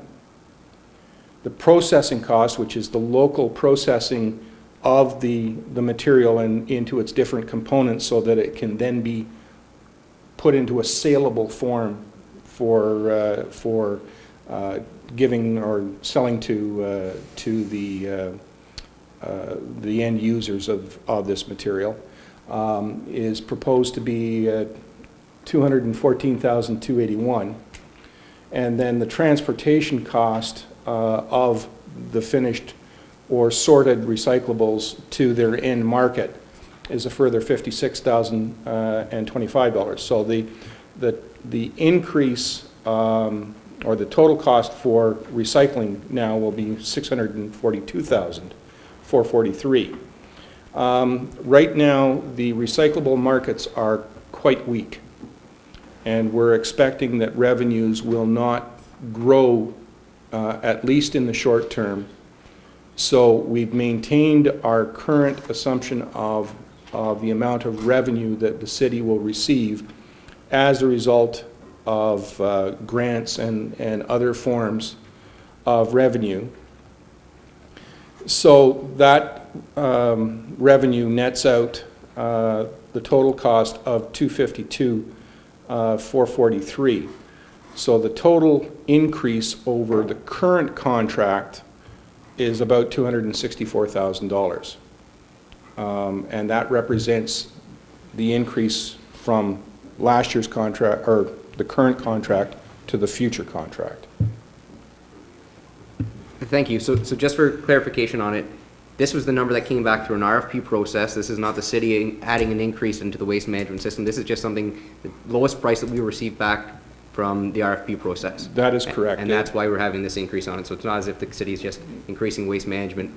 The processing cost, which is the local processing of the material into its different components so that it can then be put into a saleable form for giving or selling to the end users of this material, is proposed to be $214,281, and then the transportation cost of the finished or sorted recyclables to their end market is a further $56,025. So the increase or the total cost for recycling now will be $642,443. Right now, the recyclable markets are quite weak, and we're expecting that revenues will not grow, at least in the short term. So we've maintained our current assumption of the amount of revenue that the city will receive as a result of grants and other forms of revenue. So that revenue nets out the total cost of $252,443. So the total increase over the current contract is about $264,000. And that represents the increase from last year's contract, or the current contract, to the future contract. Thank you. So just for clarification on it, this was the number that came back through an RFP process. This is not the city adding an increase into the waste management system. This is just something, the lowest price that we received back from the RFP process. That is correct. And that's why we're having this increase on it. So it's not as if the city is just increasing waste management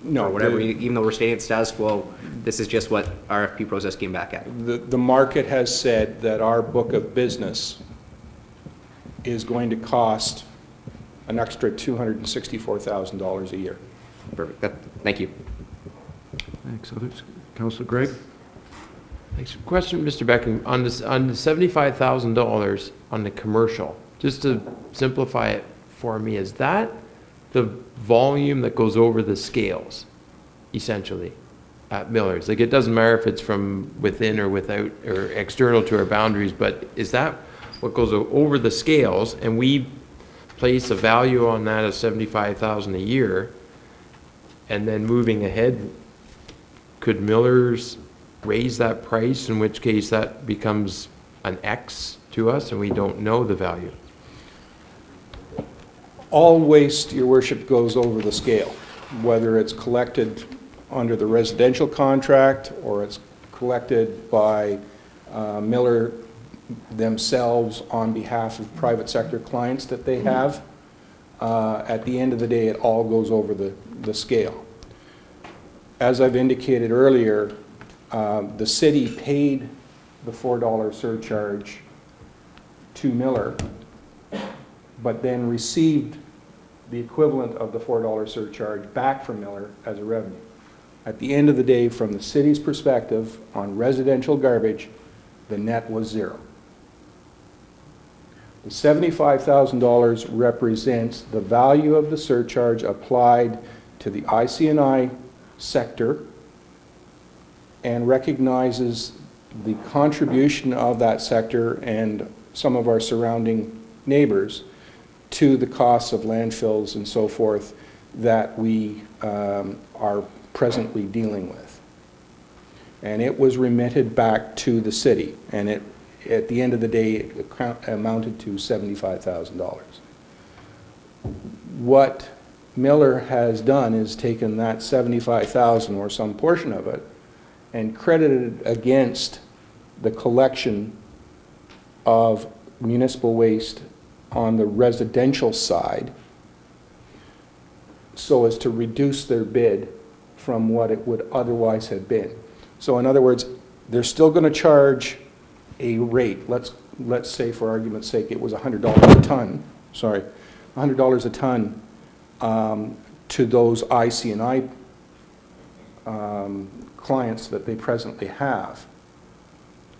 No, or whatever. Even though we're staying at status quo, this is just what RFP process came back at. The market has said that our book of business is going to cost an extra $264,000 a year. Perfect. Thank you. Thanks. Others? Councillor Gregg? Thanks. Question, Mr. Beckham, on the $75,000 on the commercial, just to simplify it for me, is that the volume that goes over the scales, essentially, at Miller's? Like, it doesn't matter if it's from within or without or external to our boundaries, but is that what goes over the scales, and we place a value on that of $75,000 a year, and then moving ahead, could Miller's raise that price, in which case that becomes an X to us and we don't know the value? All waste, Your Worship, goes over the scale, whether it's collected under the residential contract or it's collected by Miller themselves on behalf of private sector clients that they have. At the end of the day, it all goes over the scale. As I've indicated earlier, the city paid the $4 surcharge to Miller but then received the equivalent of the $4 surcharge back from Miller as a revenue. At the end of the day, from the city's perspective, on residential garbage, the net was zero. The $75,000 represents the value of the surcharge applied to the IC&I sector and recognizes the contribution of that sector and some of our surrounding neighbors to the costs of landfills and so forth that we are presently dealing with. And it was remitted back to the city, and it, at the end of the day, it amounted to $75,000. What Miller has done is taken that $75,000 or some portion of it and credited against the collection of municipal waste on the residential side so as to reduce their bid from what it would otherwise have been. So in other words, they're still going to charge a rate. Let's say, for argument's sake, it was $100 a ton, sorry, $100 a ton to those IC&I clients that they presently have.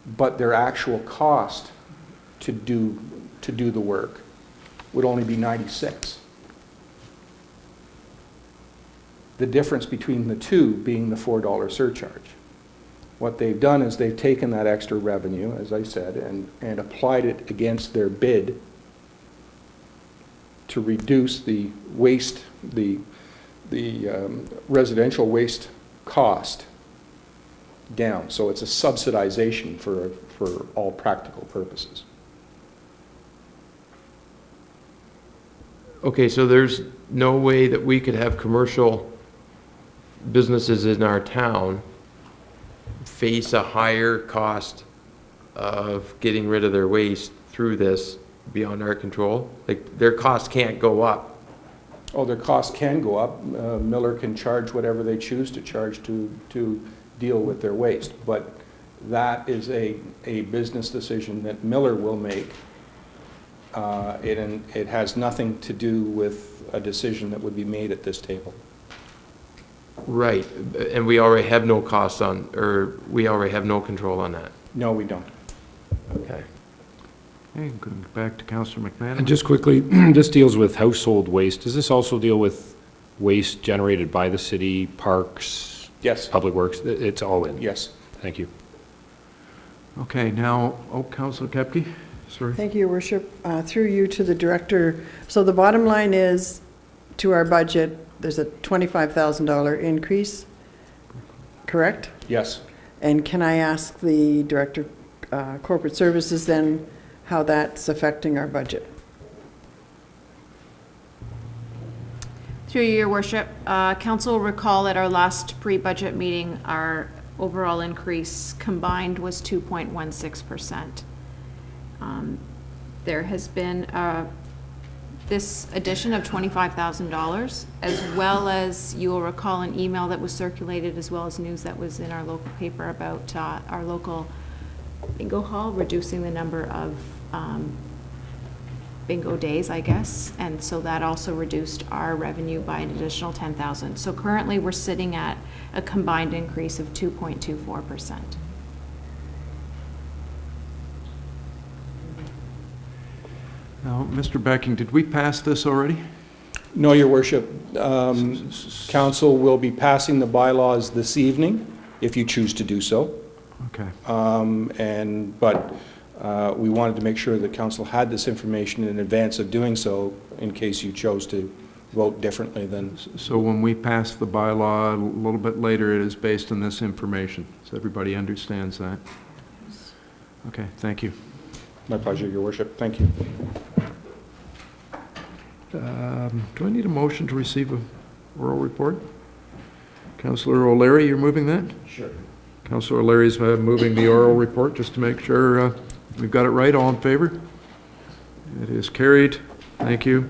But their actual cost to do the work would only be $96. The difference between the two being the $4 surcharge. What they've done is they've taken that extra revenue, as I said, and applied it against their bid to reduce the waste, the residential waste cost down. So it's a subsidization for all practical purposes. Okay, so there's no way that we could have commercial businesses in our town face a higher cost of getting rid of their waste through this beyond our control? Like, their costs can't go up. Oh, their costs can go up. Miller can charge whatever they choose to charge to deal with their waste, but that is a business decision that Miller will make. It has nothing to do with a decision that would be made at this table. Right, and we already have no costs on, or we already have no control on that. No, we don't. Okay. Okay, going back to Councillor McMahon. And just quickly, this deals with household waste. Does this also deal with waste generated by the city, parks? Yes. Public Works? It's all in? Yes. Thank you. Okay, now, Councillor Kepke, sorry. Thank you, Your Worship. Through you to the Director. So the bottom line is, to our budget, there's a $25,000 increase, correct? Yes. And can I ask the Director, Corporate Services then, how that's affecting our budget? Through you, Your Worship, Council will recall at our last pre-budget meeting, our overall increase combined was 2.16%. There has been this addition of $25,000, as well as you will recall an email that was circulated, as well as news that was in our local paper about our local bingo hall, reducing the number of bingo days, I guess. And so that also reduced our revenue by an additional $10,000. So currently we're sitting at a combined increase of 2.24%. Now, Mr. Becking, did we pass this already? No, Your Worship. Council will be passing the bylaws this evening, if you choose to do so. Okay. But we wanted to make sure that Council had this information in advance of doing so, in case you chose to vote differently than. So when we pass the bylaw a little bit later, it is based on this information. So everybody understands that? Okay, thank you. My pleasure, Your Worship. Thank you. Do I need a motion to receive an oral report? Councillor O'Leary, you're moving that? Sure. Councillor O'Leary's moving the oral report, just to make sure we've got it right. All in favor? It is carried. Thank you.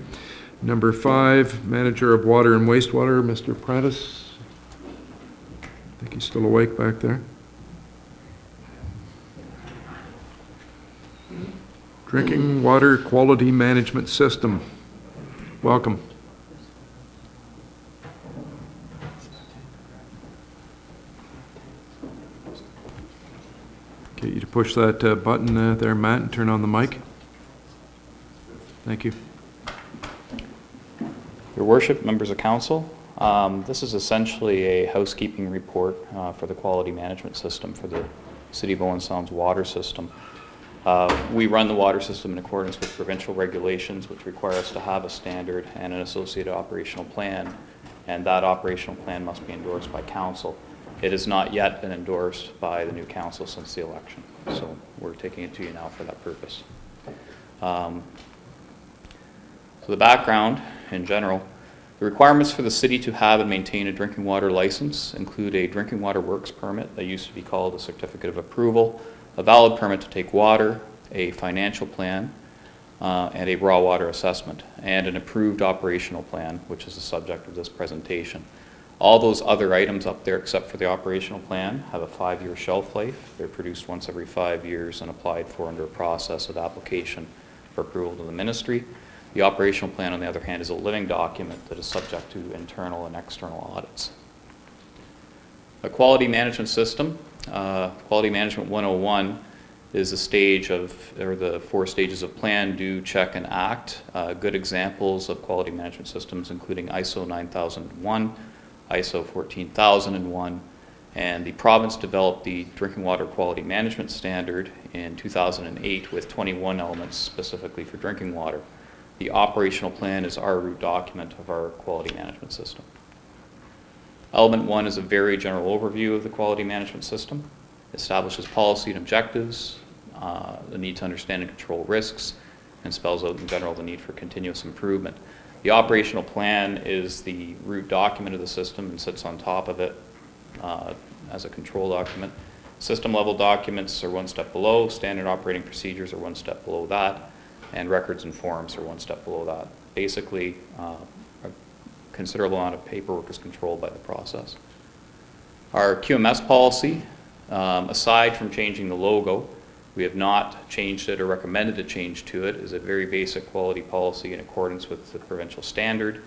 Number 5, Manager of Water and Wastewater, Mr. Prentice. I think he's still awake back there. Drinking Water Quality Management System. Welcome. Get you to push that button there, Matt, and turn on the mic. Thank you. Your Worship, members of council, this is essentially a housekeeping report for the quality management system for the City of Owen Sound's water system. We run the water system in accordance with provincial regulations, which require us to have a standard and an associated operational plan, and that operational plan must be endorsed by council. It has not yet been endorsed by the new council since the election, so we're taking it to you now for that purpose. So the background in general, the requirements for the city to have and maintain a drinking water license include a drinking water works permit that used to be called a certificate of approval, a valid permit to take water, a financial plan, and a raw water assessment, and an approved operational plan, which is the subject of this presentation. All those other items up there, except for the operational plan, have a 5-year shelf life. They're produced once every 5 years and applied for under a process of application for approval to the ministry. The operational plan, on the other hand, is a living document that is subject to internal and external audits. A quality management system, Quality Management 101, is a stage of, or the 4 stages of plan, do, check, and act. Good examples of quality management systems including ISO 9001, ISO 14001, and the province developed the Drinking Water Quality Management Standard in 2008 with 21 elements specifically for drinking water. The operational plan is our root document of our quality management system. Element 1 is a very general overview of the quality management system. It establishes policy and objectives, the need to understand and control risks, and spells out in general the need for continuous improvement. The operational plan is the root document of the system and sits on top of it as a control document. System level documents are 1 step below, standard operating procedures are 1 step below that, and records and forms are 1 step below that. Basically, a considerable amount of paperwork is controlled by the process. Our QMS policy, aside from changing the logo, we have not changed it or recommended a change to it, is a very basic quality policy in accordance with the provincial standard.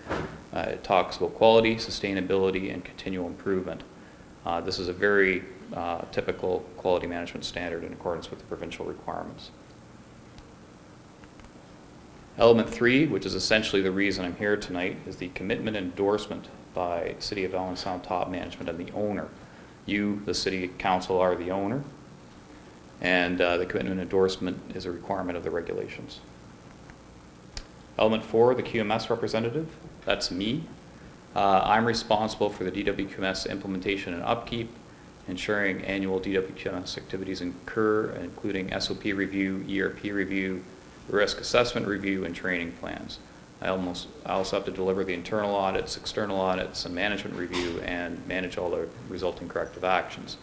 It talks about quality, sustainability, and continual improvement. This is a very typical quality management standard in accordance with the provincial requirements. Element 3, which is essentially the reason I'm here tonight, is the commitment and endorsement by City of Owen Sound top management and the owner. You, the City Council, are the owner, and the commitment and endorsement is a requirement of the regulations. Element 4, the QMS representative, that's me. I'm responsible for the DWQMS implementation and upkeep, ensuring annual DWQMS activities incur, including SOP review, ERP review, risk assessment review, and training plans. I also have to deliver the internal audits, external audits, and management review, and manage all the resulting corrective actions,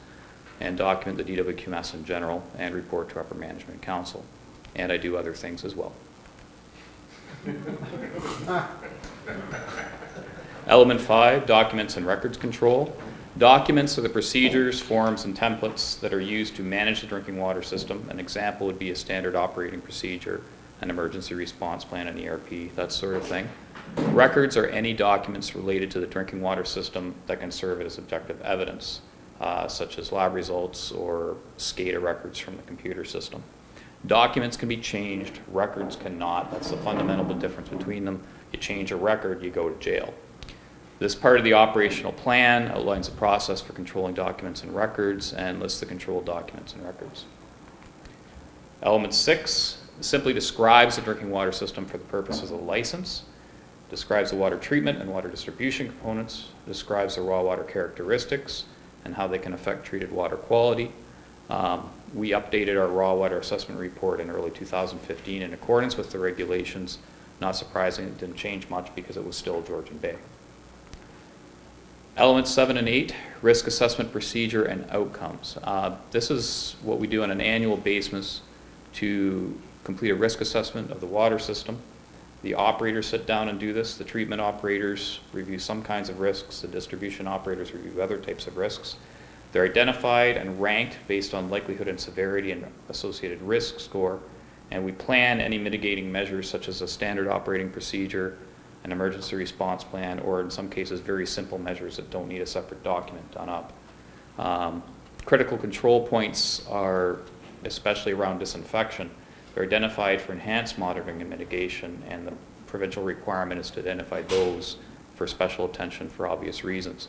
and document the DWQMS in general, and report to Upper Management Council. And I do other things as well. Element 5, documents and records control. Documents are the procedures, forms, and templates that are used to manage the drinking water system. An example would be a standard operating procedure, an emergency response plan, an ERP, that sort of thing. Records are any documents related to the drinking water system that can serve as objective evidence, such as lab results or SCADA records from the computer system. Documents can be changed, records cannot. That's the fundamental difference between them. You change a record, you go to jail. This part of the operational plan outlines the process for controlling documents and records and lists the controlled documents and records. Element 6 simply describes the drinking water system for the purposes of the license, describes the water treatment and water distribution components, describes the raw water characteristics and how they can affect treated water quality. We updated our raw water assessment report in early 2015 in accordance with the regulations. Not surprising, it didn't change much because it was still Georgian Bay. Elements 7 and 8, risk assessment procedure and outcomes. This is what we do on an annual basis to complete a risk assessment of the water system. The operators sit down and do this. The treatment operators review some kinds of risks. The distribution operators review other types of risks. They're identified and ranked based on likelihood and severity and associated risk score. And we plan any mitigating measures such as a standard operating procedure, an emergency response plan, or in some cases, very simple measures that don't need a separate document done up. Critical control points are, especially around disinfection, they're identified for enhanced monitoring and mitigation, and the provincial requirement is to identify those for special attention for obvious reasons.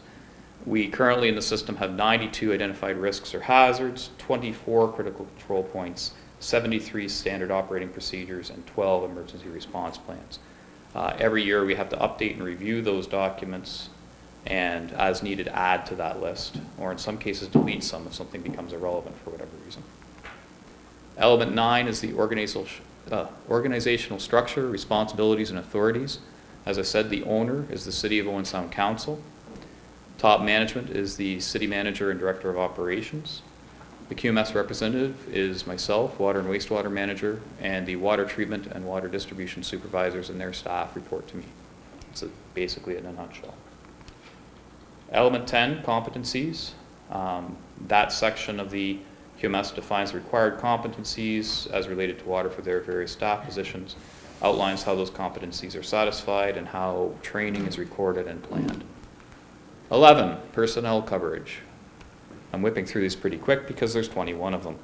We currently in the system have 92 identified risks or hazards, 24 critical control points, 73 standard operating procedures, and 12 emergency response plans. Every year we have to update and review those documents, and as needed add to that list, or in some cases delete some if something becomes irrelevant for whatever reason. Element 9 is the organizational structure, responsibilities, and authorities. As I said, the owner is the City of Owen Sound Council. Top management is the City Manager and Director of Operations. The QMS representative is myself, Water and Wastewater Manager, and the Water Treatment and Water Distribution Supervisors and their staff report to me. It's basically in a nutshell. Element 10, competencies. That section of the QMS defines required competencies as related to water for their various staff positions, outlines how those competencies are satisfied, and how training is recorded and planned. 11, personnel coverage. I'm whipping through these pretty quick because there's 21 of them.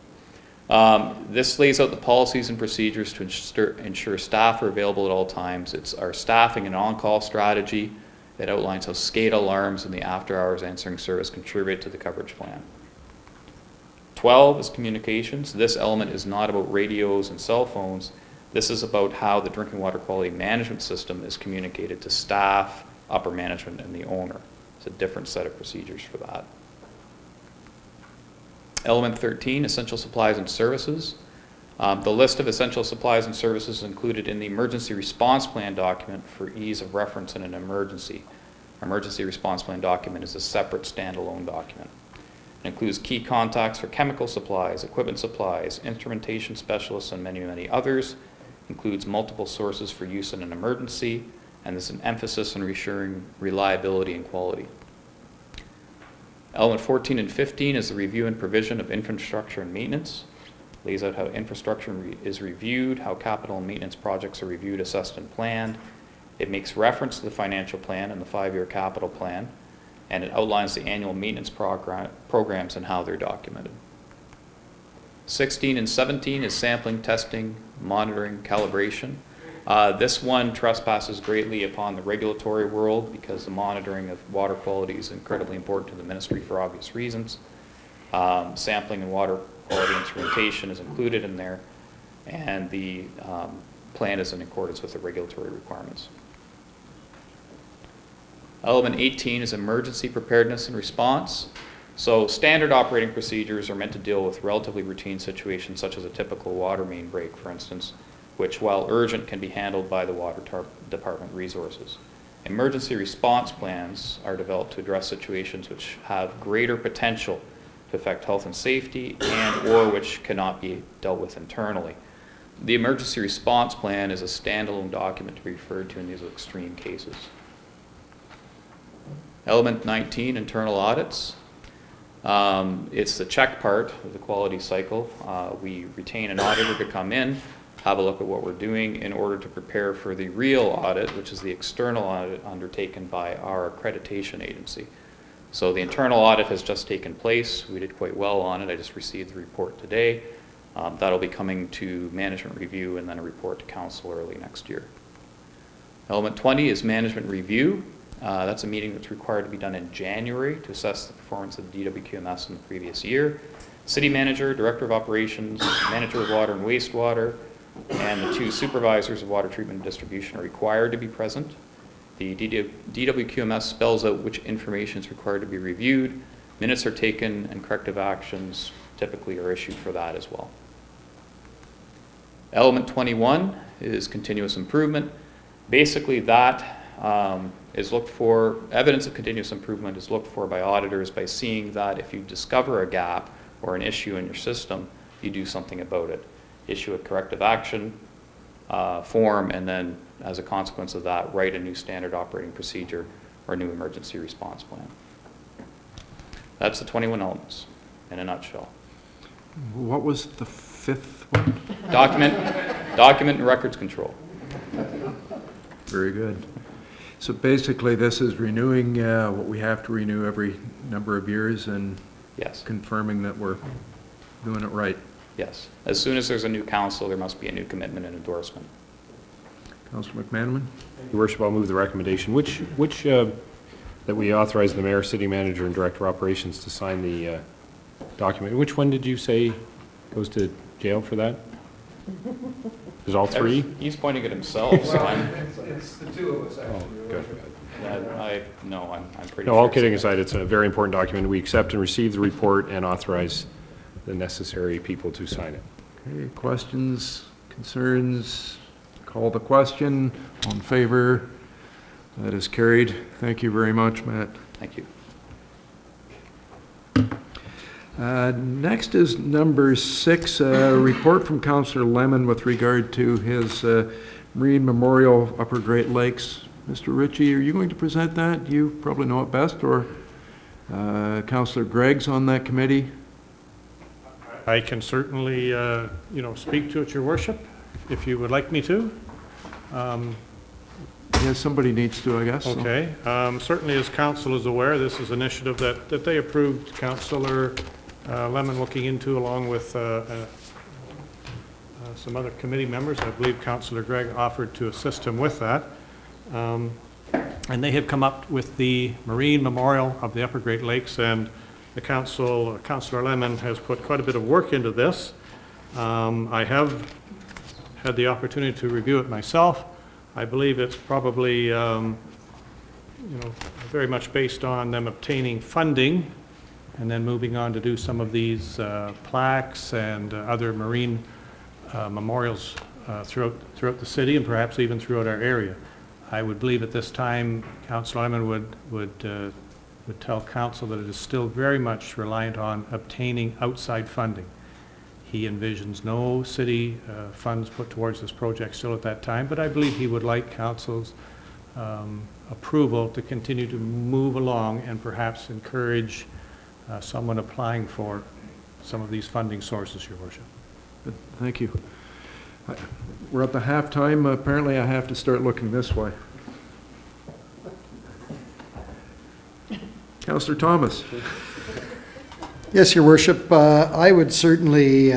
This lays out the policies and procedures to ensure staff are available at all times. It's our staffing and on-call strategy. It outlines how SCADA alarms and the after-hours answering service contribute to the coverage plan. 12 is communications. This element is not about radios and cell phones. This is about how the drinking water quality management system is communicated to staff, upper management, and the owner. It's a different set of procedures for that. Element 13, essential supplies and services. The list of essential supplies and services is included in the emergency response plan document for ease of reference in an emergency. Our emergency response plan document is a separate standalone document. It includes key contacts for chemical supplies, equipment supplies, instrumentation specialists, and many, many others. It includes multiple sources for use in an emergency, and there's an emphasis on ensuring reliability and quality. Element 14 and 15 is the review and provision of infrastructure and maintenance. Lays out how infrastructure is reviewed, how capital and maintenance projects are reviewed, assessed, and planned. It makes reference to the financial plan and the 5-year capital plan, and it outlines the annual maintenance programs and how they're documented. 16 and 17 is sampling, testing, monitoring, calibration. This one trespasses greatly upon the regulatory world because the monitoring of water quality is incredibly important to the ministry for obvious reasons. Sampling and water quality instrumentation is included in there, and the plan is in accordance with the regulatory requirements. Element 18 is emergency preparedness and response. So standard operating procedures are meant to deal with relatively routine situations such as a typical water main break, for instance, which while urgent can be handled by the water department resources. Emergency response plans are developed to address situations which have greater potential to affect health and safety and or which cannot be dealt with internally. The emergency response plan is a standalone document to be referred to in these extreme cases. Element 19, internal audits. It's the check part of the quality cycle. We retain an auditor to come in, have a look at what we're doing in order to prepare for the real audit, which is the external audit undertaken by our accreditation agency. So the internal audit has just taken place. We did quite well on it. I just received the report today. That'll be coming to management review and then a report to council early next year. Element 20 is management review. That's a meeting that's required to be done in January to assess the performance of the DWQMS in the previous year. City manager, director of operations, manager of water and wastewater, and the 2 supervisors of water treatment and distribution are required to be present. The DWQMS spells out which information is required to be reviewed. Minutes are taken and corrective actions typically are issued for that as well. Element 21 is continuous improvement. Basically that is looked for, evidence of continuous improvement is looked for by auditors by seeing that if you discover a gap or an issue in your system, you do something about it. Issue a corrective action form, and then as a consequence of that, write a new standard operating procedure or a new emergency response plan. That's the 21 elements in a nutshell. What was the 5th one? Document Document and records control. Very good. So basically, this is renewing what we have to renew every number of years and Yes. confirming that we're doing it right. Yes. As soon as there's a new council, there must be a new commitment and endorsement. Councilor McManaman? Your worship, I'll move the recommendation. Which that we authorize the mayor, city manager, and director of operations to sign the document. Which one did you say goes to jail for that? There's all three? He's pointing at himself, so I'm, It's the two of us, Oh, good. I'm pretty No, sure. all kidding aside, it's a very important document. We accept and receive the report and authorize the necessary people to sign it. Okay, questions, concerns? Call the question. All in favor? That is carried. Thank you very much, Matt. Thank you. Next is number 6, a report from Councillor Lemon with regard to his Marine Memorial Upper Great Lakes. Mr. Ritchie, are you going to present that? You probably know it best, or Councillor Gregg's on that committee? I can certainly, speak to it, Your Worship, if you would like me to. Yeah, somebody needs to, I guess. so. Okay. Certainly, as council is aware, this is an initiative that they approved, Councillor Lemon looking into, along with some other committee members. I believe Councillor Gregg offered to assist him with that. And they have come up with the Marine Memorial of the Upper Great Lakes, and the council, Councillor Lemon, has put quite a bit of work into this. I have had the opportunity to review it myself. I believe it's probably, very much based on them obtaining funding and then moving on to do some of these plaques and other marine memorials throughout the city and perhaps even throughout our area. I would believe at this time, Councillor Lemon would tell council that it is still very much reliant on obtaining outside funding. He envisions no city funds put towards this project still at that time, but I believe he would like council's approval to continue to move along and perhaps encourage someone applying for some of these funding sources, Your Worship. Good, thank you. We're at the halftime. Apparently, I have to start looking this way. Councillor Thomas. Yes, Your Worship. I would certainly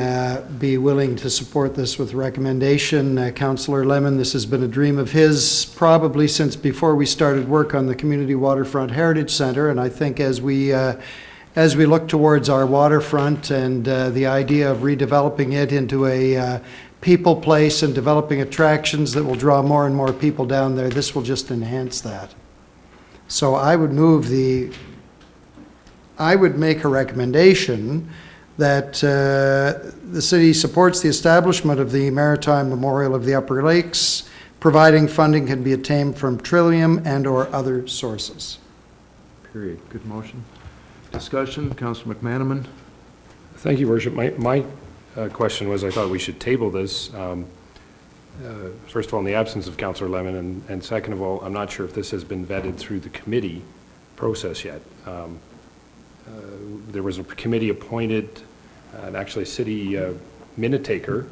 be willing to support this with recommendation. Councillor Lemon, this has been a dream of his probably since before we started work on the Community Waterfront Heritage Centre, and I think as we look towards our waterfront and the idea of redeveloping it into a people place and developing attractions that will draw more and more people down there, this will just enhance that. So I would make a recommendation that the city supports the establishment of the Maritime Memorial of the Upper Lakes, providing funding can be obtained from Trillium and or other sources. Period. Good motion. Discussion, Councillor McManaman. Thank you, Worship. My question was, I thought we should table this. First of all, in the absence of Councillor Lemon, and second of all, I'm not sure if this has been vetted through the committee process yet. There was a committee appointed, and actually a city minute taker,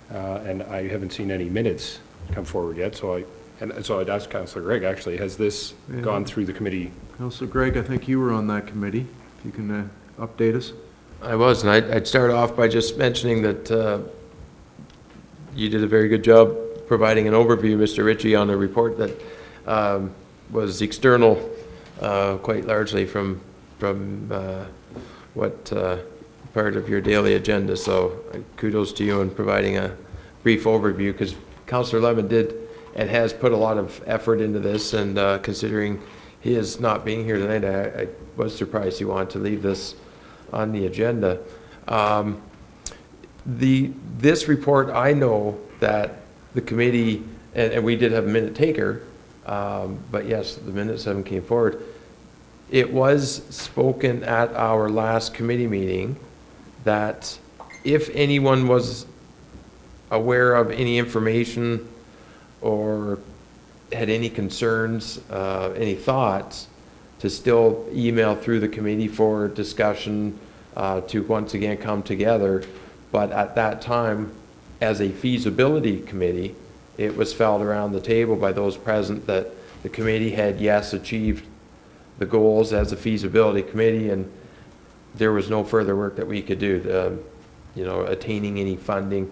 and I haven't seen any minutes come forward yet. So I'd ask Councillor Gregg, actually, has this gone through the committee? Councillor Gregg, I think you were on that committee. If you can update us. I was, and I'd start off by just mentioning that you did a very good job providing an overview, Mr. Ritchie, on a report that was external quite largely from what part of your daily agenda. So kudos to you in providing a brief overview, because Councillor Lemon did and has put a lot of effort into this, and considering his not being here tonight, I was surprised he wanted to leave this on the agenda. This report, I know that the committee, and we did have a minute taker, but yes, the minutes haven't came forward. It was spoken at our last committee meeting that if anyone was aware of any information or had any concerns, any thoughts, to still email through the committee for discussion, to once again come together. But at that time, as a feasibility committee, it was felt around the table by those present that the committee had, yes, achieved the goals as a feasibility committee, and there was no further work that we could do, you know, attaining any funding,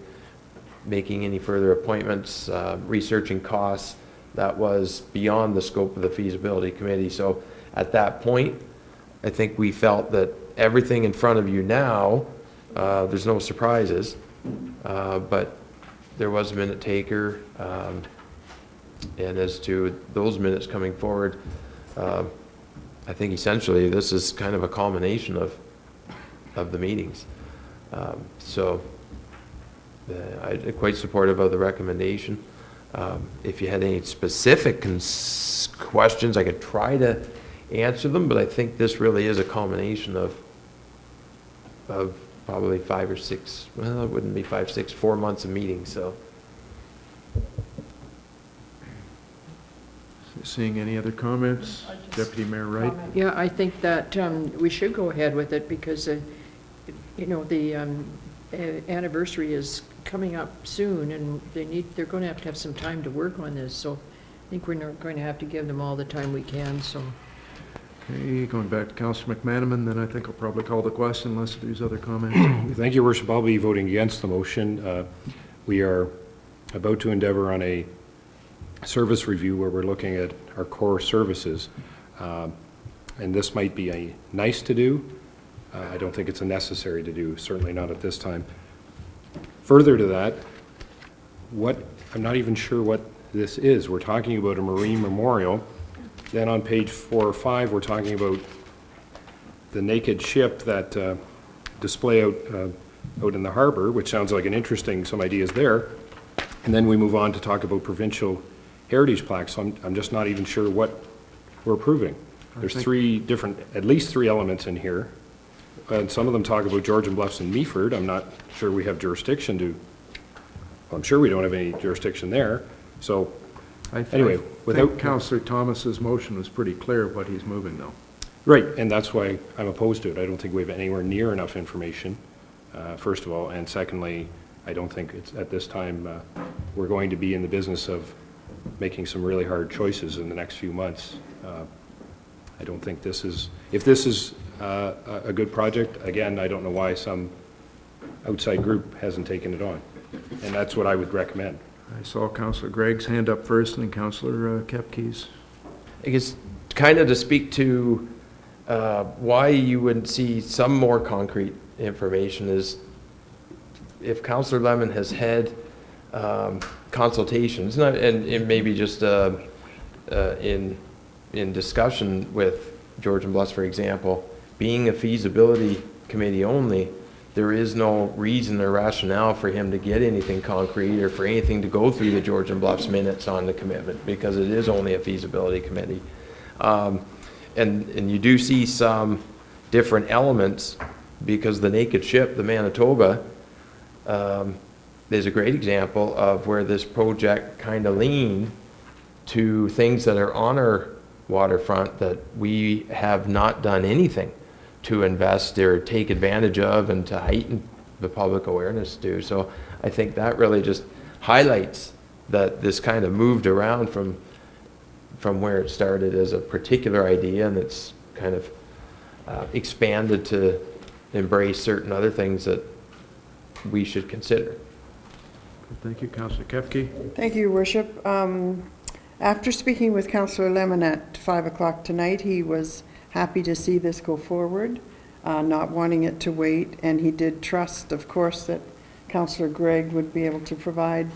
making any further appointments, researching costs. That was beyond the scope of the feasibility committee. So at that point, I think we felt that everything in front of you now, there's no surprises, but there was a minute taker, and as to those minutes coming forward, I think essentially this is kind of a culmination of the meetings. So I'm quite supportive of the recommendation. If you had any specific questions, I could try to answer them, but I think this really is a culmination of probably 5 or 6, well, it wouldn't be 5, 6, 4 months of meetings, so. Seeing any other comments? Deputy Mayor Wright? Yeah, I think that we should go ahead with it because, you know, the anniversary is coming up soon, and they're going to have some time to work on this. So I think we're not going to have to give them all the time we can. So. Okay, going back to Councillor McManaman, then I think I'll probably call the question unless there's other comments. Thank you, Worship. I'll be voting against the motion. We are about to endeavor on a service review where we're looking at our core services. And this might be a nice to do. I don't think it's a necessary to do, certainly not at this time. Further to that, I'm not even sure what this is. We're talking about a marine memorial. Then on page 4 or 5, we're talking about the naked ship that display out in the harbor, which sounds like some ideas there. And then we move on to talk about provincial heritage plaques. So I'm just not even sure what we're approving. There's at least three elements in here. And some of them talk about Georgian Bluffs and Meaford. I'm not sure we have jurisdiction to, well, I'm sure we don't have any jurisdiction there. So anyway, I think Councillor Thomas's motion was pretty clear what he's moving though. Right, and that's why I'm opposed to it. I don't think we have anywhere near enough information, first of all. And secondly, I don't think it's at this time we're going to be in the business of making some really hard choices in the next few months. I don't think if this is a good project, again, I don't know why some outside group hasn't taken it on. And that's what I would recommend. I saw Councillor Gregg's hand up first and then Councillor Kepke's. I guess kind of to speak to why you wouldn't see some more concrete information is if Councillor Lemon has had consultations, and maybe just in discussion with Georgian Bluffs, for example, being a feasibility committee only, there is no reason or rationale for him to get anything concrete or for anything to go through the Georgian Bluffs minutes on the commitment because it is only a feasibility committee. And you do see some different elements because the naked ship, the Manitoba, is a great example of where this project kind of leaned to things that are on our waterfront that we have not done anything to invest or take advantage of and to heighten the public awareness to. So I think that really just highlights that this kind of moved around from where it started as a particular idea, and it's kind of expanded to embrace certain other things that we should consider. Thank you, Councillor Kepke. Thank you, Your Worship. After speaking with Councillor Lemon at 5 o'clock tonight, he was happy to see this go forward, not wanting it to wait, and he did trust, of course, that Councillor Gregg would be able to provide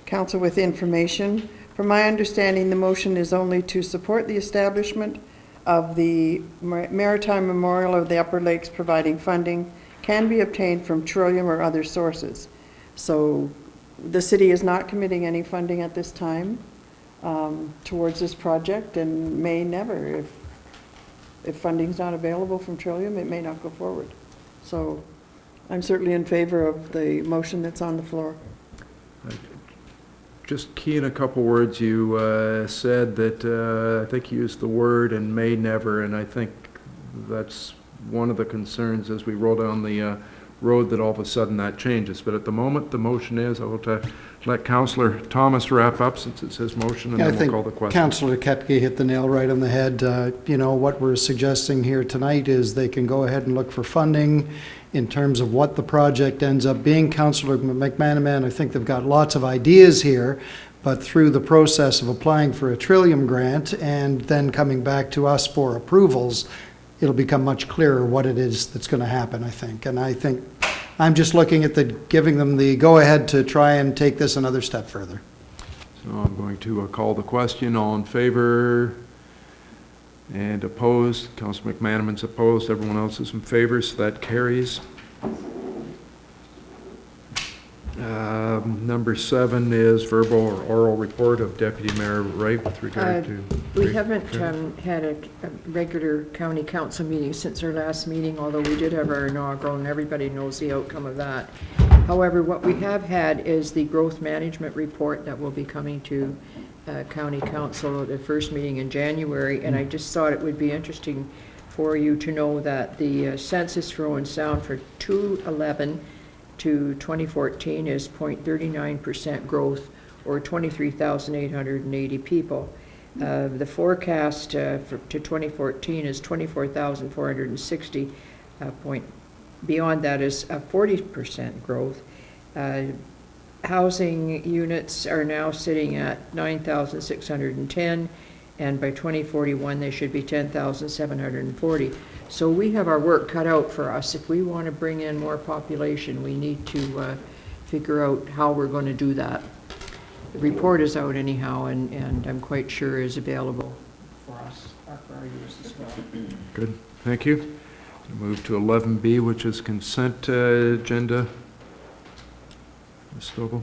Council with information. From my understanding, the motion is only to support the establishment of the Maritime Memorial of the Upper Lakes, providing funding can be obtained from Trillium or other sources. So the city is not committing any funding at this time towards this project and may never. If funding's not available from Trillium, it may not go forward. So I'm certainly in favor of the motion that's on the floor. Just key in a couple words, you said that I think you used the word and may never, and I think that's one of the concerns as we roll down the road that all of a sudden that changes. But at the moment, the motion is, I will let Councillor Thomas wrap up since it's his motion, and Yeah, I then we'll think call the question. Councillor Kepke hit the nail right on the head. You know, what we're suggesting here tonight is they can go ahead and look for funding in terms of what the project ends up being. Councillor McManaman, I think they've got lots of ideas here, but through the process of applying for a Trillium grant and then coming back to us for approvals, it'll become much clearer what it is that's going to happen, I think. And I think I'm just looking at giving them the go-ahead to try and take this another step further. So I'm going to call the question. All in favor and opposed? Councillor McManaman's opposed. Everyone else is in favor, so that carries. Number 7 is verbal or oral report of Deputy Mayor Wright with regard to... We haven't had a regular county council meeting since our last meeting, although we did have our inaugural, and everybody knows the outcome of that. However, what we have had is the growth management report that will be coming to county council at the first meeting in January, and I just thought it would be interesting for you to know that the census for Owen Sound for 2011 to 2014 is 0.39% growth, or 23,880 people. The forecast to 2014 is 24,460. Beyond that is a 40% growth. Housing units are now sitting at 9,610, and by 2041 they should be 10,740. So we have our work cut out for us. If we want to bring in more population, we need to figure out how we're going to do that. The report is out anyhow, and I'm quite sure is available for us, for our use as well. Good, thank you. Move to 11B, which is consent agenda. Ms. Stovall.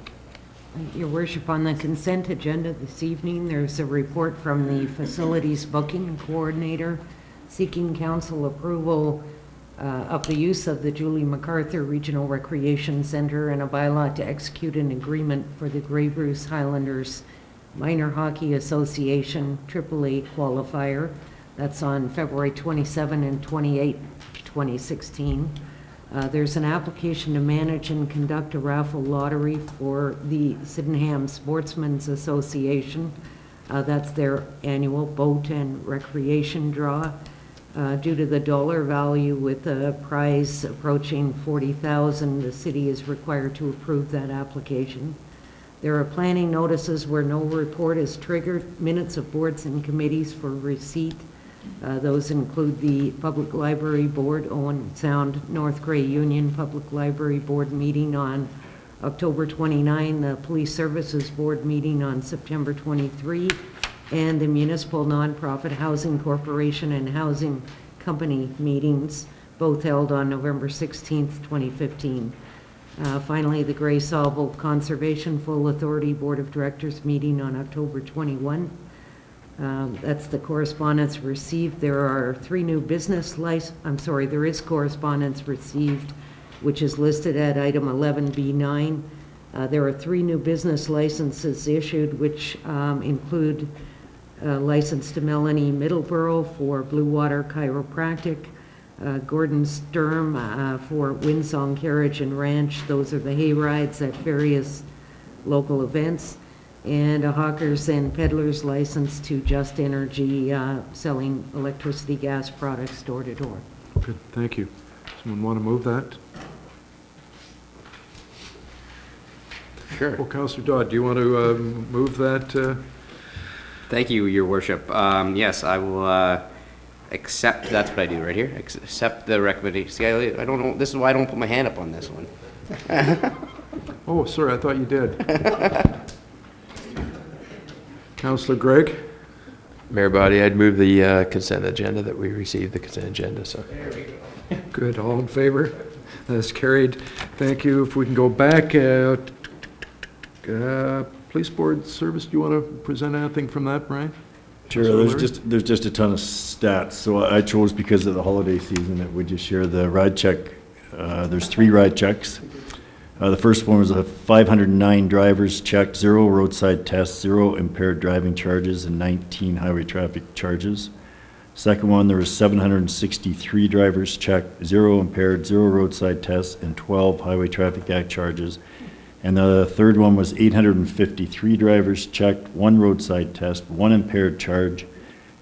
Your worship, on the consent agenda this evening, there's a report from the facilities booking coordinator seeking council approval of the use of the Julie MacArthur Regional Recreation Center and a bylaw to execute an agreement for the Grey Bruce Highlanders Minor Hockey Association AAA qualifier. That's on February 27 and 28, 2016. There's an application to manage and conduct a raffle lottery for the Sydenham Sportsmen's Association. That's their annual boat and recreation draw. Due to the dollar value with the prize approaching $40,000, the city is required to approve that application. There are planning notices where no report is triggered, minutes of boards and committees for receipt. Those include the Public Library Board, Owen Sound North Grey Union Public Library Board meeting on October 29, the Police Services Board meeting on September 23, and the Municipal Nonprofit Housing Corporation and Housing Company meetings, both held on November 16, 2015. Finally, the Grey Sauble Conservation Full Authority Board of Directors meeting on October 21. That's the correspondence received. There are 3 new business there is correspondence received, which is listed at item 11B9. There are 3 new business licenses issued, which include license to Melanie Middleborough for Blue Water Chiropractic, Gordon Sturm for Windsong Carriage and Ranch. Those are the hay rides at various local events. And a hawkers and peddlers license to Just Energy, selling electricity, gas products door to door. Good, thank you. Someone want to move that? Sure. Well, Councillor Dodd, do you want to move that? Thank you, Your Worship. Yes, I will accept, that's what I do right here, accept the recommendation. See, I don't know, this is why I don't put my hand up on this one. Oh, sorry, I thought you did. Councillor Gregg? Mayor Body, I'd move the consent agenda, that we received the consent agenda, so. Good, all in favor? That's carried. Thank you. If we can go back, Police Board Service, do you want to present anything from that, Brian? Sure, there's just a ton of stats. So I chose, because of the holiday season, that we just share the ride check. There's 3 ride checks. The first one was 509 drivers checked, 0 roadside tests, 0 impaired driving charges, and 19 highway traffic charges. Second one, there was 763 drivers checked, 0 impaired, 0 roadside tests, and 12 Highway Traffic Act charges. And the third one was 853 drivers checked, 1 roadside test, 1 impaired charge,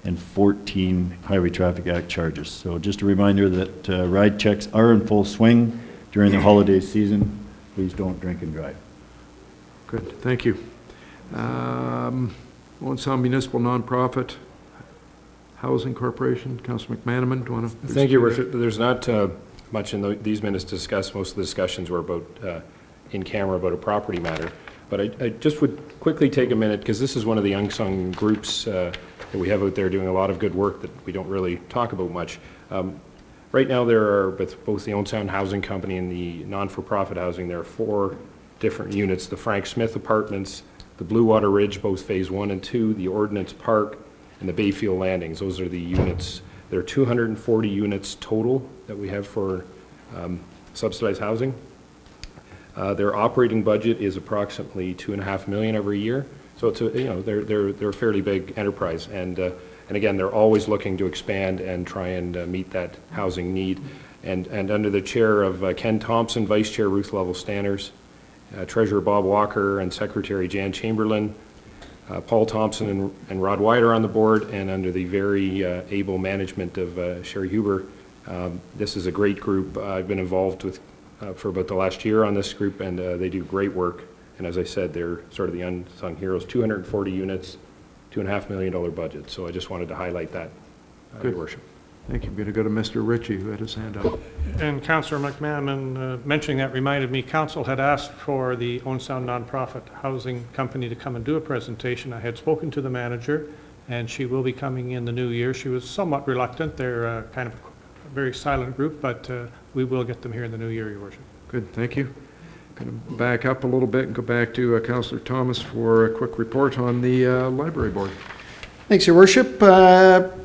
and 14 Highway Traffic Act charges. So just a reminder that ride checks are in full swing during the holiday season. Please don't drink and drive. Good, thank you. Owen Sound Municipal Nonprofit Housing Corporation, Councilor McManaman, do you want to? Thank you, Worship. There's not much in these minutes to discuss. Most of the discussions were about, in camera, about a property matter. But I just would quickly take a minute, because this is one of the unsung groups that we have out there doing a lot of good work that we don't really talk about much. Right now, there are, with both the Owen Sound Housing Company and the non-for-profit housing, there are 4 different units: the Frank Smith Apartments, the Blue Water Ridge, both Phase 1 and 2, the Ordnance Park, and the Bayfield Landings. Those are the units. There are 240 units total that we have for subsidized housing. Their operating budget is approximately $2.5 million every year. So it's they're a fairly big enterprise, and again, they're always looking to expand and try and meet that housing need. And under the chair of Ken Thompson, Vice Chair Ruth Lovell Stanners, Treasurer Bob Walker, and Secretary Jan Chamberlain, Paul Thompson and Rod White are on the board, and under the very able management of Sherry Huber. This is a great group. I've been involved with for about the last year on this group, and they do great work. And as I said, they're sort of the unsung heroes. 240 units, $2.5 million budget. So I just wanted to highlight that, Your Worship. Thank you. I'm going to go to Mr. Ritchie, who had his hand up. And Councillor McManaman mentioning that reminded me, Council had asked for the Owen Sound Nonprofit Housing Company to come and do a presentation. I had spoken to the manager, and she will be coming in the new year. She was somewhat reluctant. They're kind of a very silent group, but we will get them here in the new year, Your Worship. Good, thank you. Going to back up a little bit and go back to Councillor Thomas for a quick report on the Library Board. Thanks, Your Worship.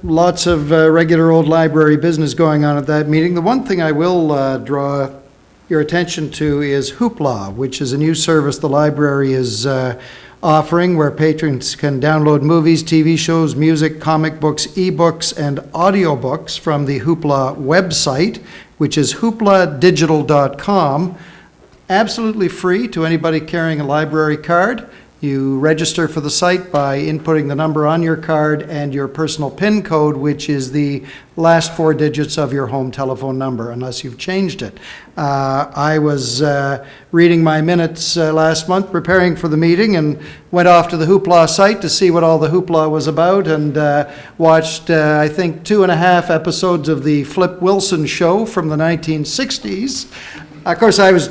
Lots of regular old library business going on at that meeting. The one thing I will draw your attention to is Hoopla, which is a new service the library is offering, where patrons can download movies, TV shows, music, comic books, ebooks, and audiobooks from the Hoopla website, which is hoopladigital.com. Absolutely free to anybody carrying a library card. You register for the site by inputting the number on your card and your personal PIN code, which is the last 4 digits of your home telephone number, unless you've changed it. I was reading my minutes last month, preparing for the meeting, and went off to the Hoopla site to see what all the hoopla was about, and watched, I think, 2.5 episodes of the Flip Wilson show from the 1960s. Of course, I was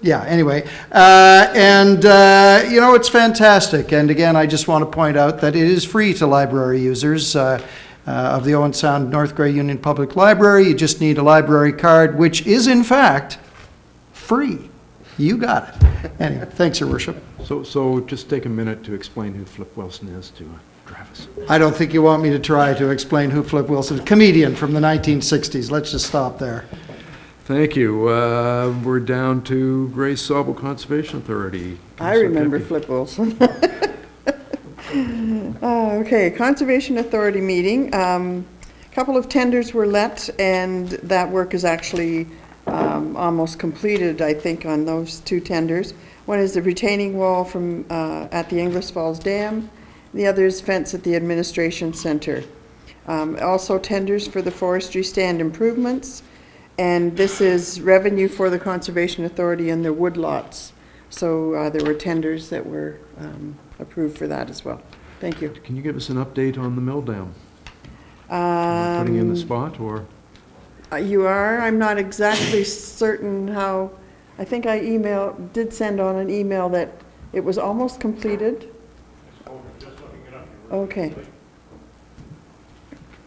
anyway. It's fantastic. And again, I just want to point out that it is free to library users of the Owen Sound North Grey Union Public Library. You just need a library card, which is, in fact, free. You got it. Anyway, thanks, Your Worship. So just take a minute to explain who Flip Wilson is to Travis. I don't think you want me to try to explain who Flip Wilson is. Comedian from the 1960s. Let's just stop there. Thank you. We're down to Grace Sauble Conservation Authority. I remember Flip Wilson. Okay, Conservation Authority meeting. A couple of tenders were let, and that work is actually almost completed, I think, on those 2 tenders. One is the retaining wall from at the Inglis Falls Dam. The other is fence at the Administration Center. Also tenders for the forestry stand improvements. And this is revenue for the Conservation Authority and their woodlots. So there were tenders that were approved for that as well. Thank you. Can you give us an update on the mill dam? Putting you in the spot, or? You are. I'm not exactly certain how. I think I did send on an email that it was almost completed. Okay.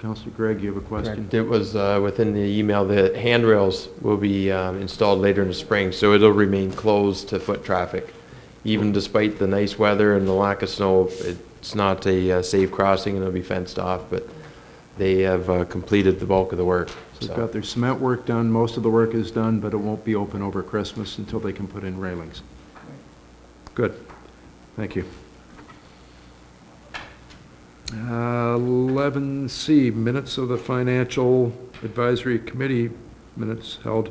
Councillor Gregg, you have a question? Correct. It was within the email that handrails will be installed later in the spring, so it'll remain closed to foot traffic. Even despite the nice weather and the lack of snow, it's not a safe crossing, and it'll be fenced off, but they have completed the bulk of the work. So they've got their cement work done, most of the work is done, but it won't be open over Christmas until they can put in railings. Good. Thank you. 11C, minutes of the Financial Advisory Committee minutes held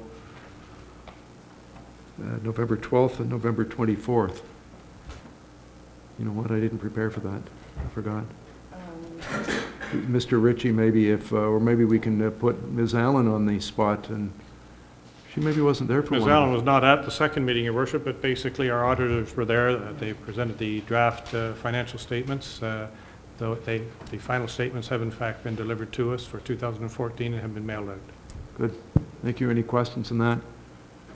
November 12th and November 24th. You know what, I didn't prepare for that. I forgot. Mr. Ritchie, maybe or maybe we can put Ms. Allen on the spot, and she maybe wasn't there for Ms. one. Allen was not at the second meeting, Your Worship, but basically our auditors were there. They presented the draft financial statements. Though the final statements have in fact been delivered to us for 2014 and have been mailed out. Good. Thank you. Any questions on that?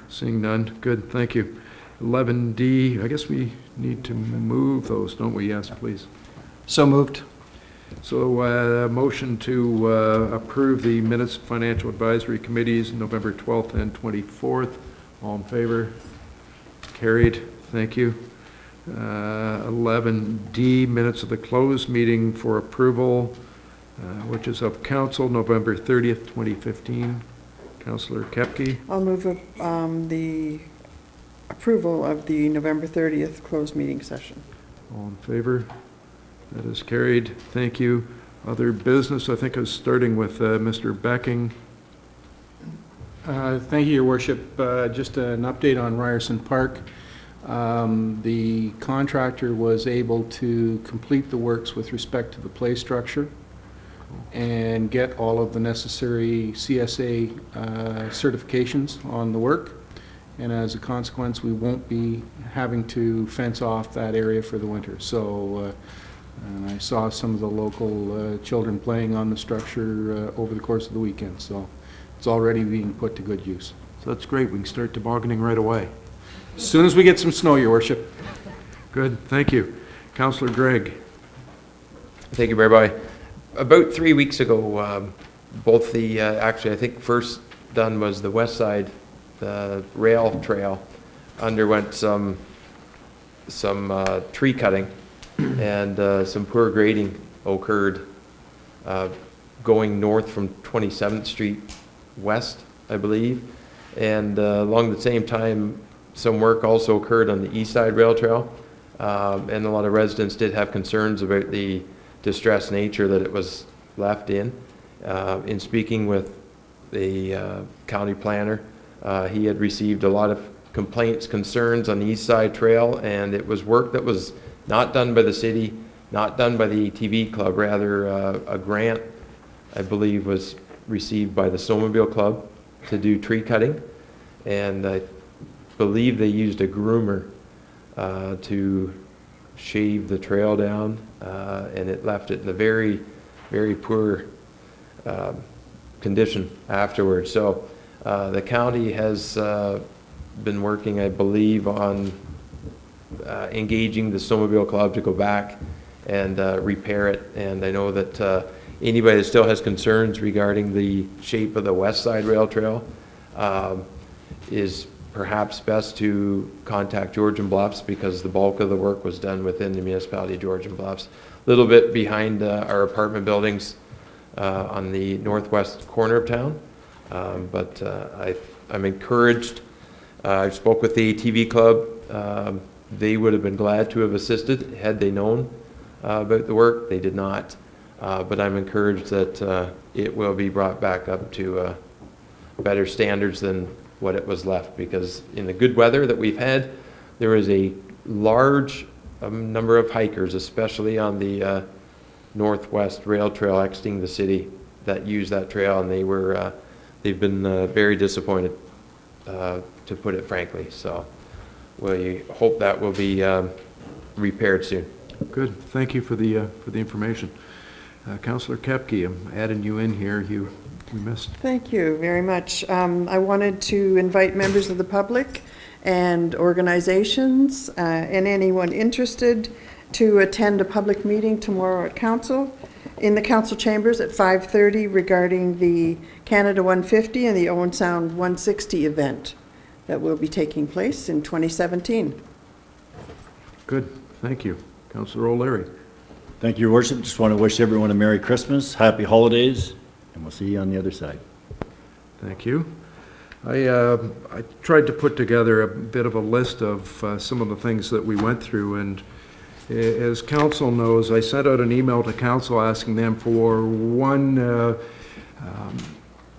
Seeing none. Good. Thank you. 11D, I guess we need to move those, don't we? Yes, please. So moved. So motion to approve the minutes of Financial Advisory Committees November 12th and 24th. All in favor? Carried. Thank you. 11D, minutes of the closed meeting for approval, which is of council, November 30th, 2015. Councillor Kepke. I'll move the approval of the November 30th closed meeting session. All in favor? That is carried. Thank you. Other business, I think I was starting with Mr. Becking. Thank you, Your Worship. Just an update on Ryerson Park. The contractor was able to complete the works with respect to the play structure and get all of the necessary CSA certifications on the work. And as a consequence, we won't be having to fence off that area for the winter. So and I saw some of the local children playing on the structure over the course of the weekend. So it's already being put to good use. So that's great. We can start tobogganing right away. As soon as we get some snow, Your Worship. Good, thank you. Councillor Gregg. Thank you, Mayor. About 3 weeks ago, both the, actually I think first done was the west side, the rail trail, underwent some tree cutting and some poor grading occurred going north from 27th Street west, I believe. And along the same time, some work also occurred on the east side rail trail, and a lot of residents did have concerns about the distressed nature that it was left in. In speaking with the county planner, he had received a lot of complaints, concerns on the east side trail, and it was work that was not done by the city, not done by the ATV club, rather a grant, I believe, was received by the Snowmobile Club to do tree cutting, and I believe they used a groomer to shave the trail down, and it left it in a very, very poor condition afterwards. So the county has been working, I believe, on engaging the Snowmobile Club to go back and repair it. And I know that anybody that still has concerns regarding the shape of the west side rail trail is perhaps best to contact Georgian Bluffs, because the bulk of the work was done within the municipality of Georgian Bluffs. A little bit behind our apartment buildings on the northwest corner of town. But I'm encouraged. I spoke with the ATV club. They would have been glad to have assisted had they known about the work. They did not. But I'm encouraged that it will be brought back up to better standards than what it was left, because in the good weather that we've had, there is a large number of hikers, especially on the northwest rail trail exiting the city, that use that trail, and they've been very disappointed, to put it frankly. So we hope that will be repaired soon. Good. Thank you for the information. Councillor Kepke, I'm adding you in here. We missed. Thank you very much. I wanted to invite members of the public and organizations and anyone interested to attend a public meeting tomorrow at council, in the council chambers at 5:30, regarding the Canada 150 and the Owen Sound 160 event that will be taking place in 2017. Good. Thank you. Councillor O'Leary. Thank you, Your Worship. Just want to wish everyone a Merry Christmas, Happy Holidays, and we'll see you on the other side. Thank you. I tried to put together a bit of a list of some of the things that we went through, and As council knows, I sent out an email to council asking them for one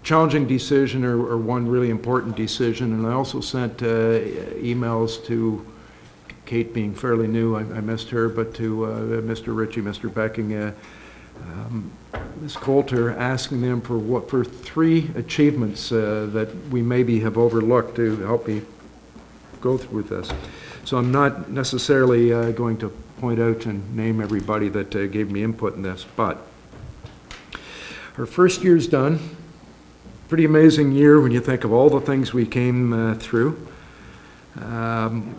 challenging decision or one really important decision, and I also sent emails to Kate, being fairly new, I missed her, but to Mr. Ritchie, Mr. Becking, Ms. Coulter, asking them for 3 achievements that we maybe have overlooked to help me go through with this. So I'm not necessarily going to point out and name everybody that gave me input in this, but our first year's done. Pretty amazing year when you think of all the things we came through.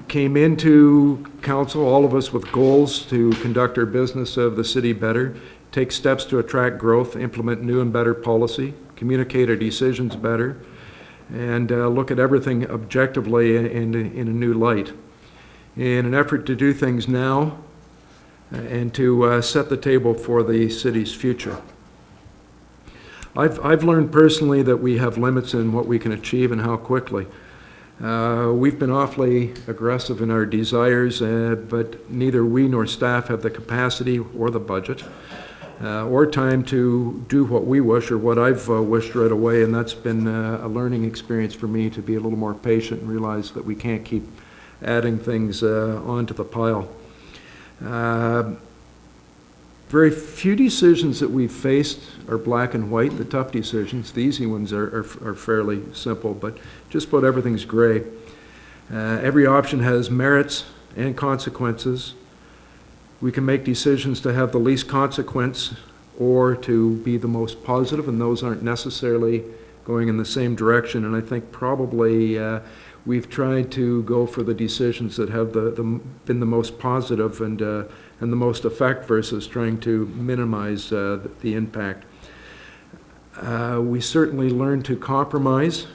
Came into council, all of us with goals to conduct our business of the city better, take steps to attract growth, implement new and better policy, communicate our decisions better, and look at everything objectively in a new light. In an effort to do things now and to set the table for the city's future. I've learned personally that we have limits in what we can achieve and how quickly. We've been awfully aggressive in our desires, but neither we nor staff have the capacity or the budget or time to do what we wish or what I've wished right away, and that's been a learning experience for me to be a little more patient and realize that we can't keep adding things onto the pile. Very few decisions that we've faced are black and white. The tough decisions, the easy ones are fairly simple, but just about everything's gray. Every option has merits and consequences. We can make decisions to have the least consequence or to be the most positive, and those aren't necessarily going in the same direction. And I think probably we've tried to go for the decisions that have been the most positive and the most effect versus trying to minimize the impact. We certainly learned to compromise,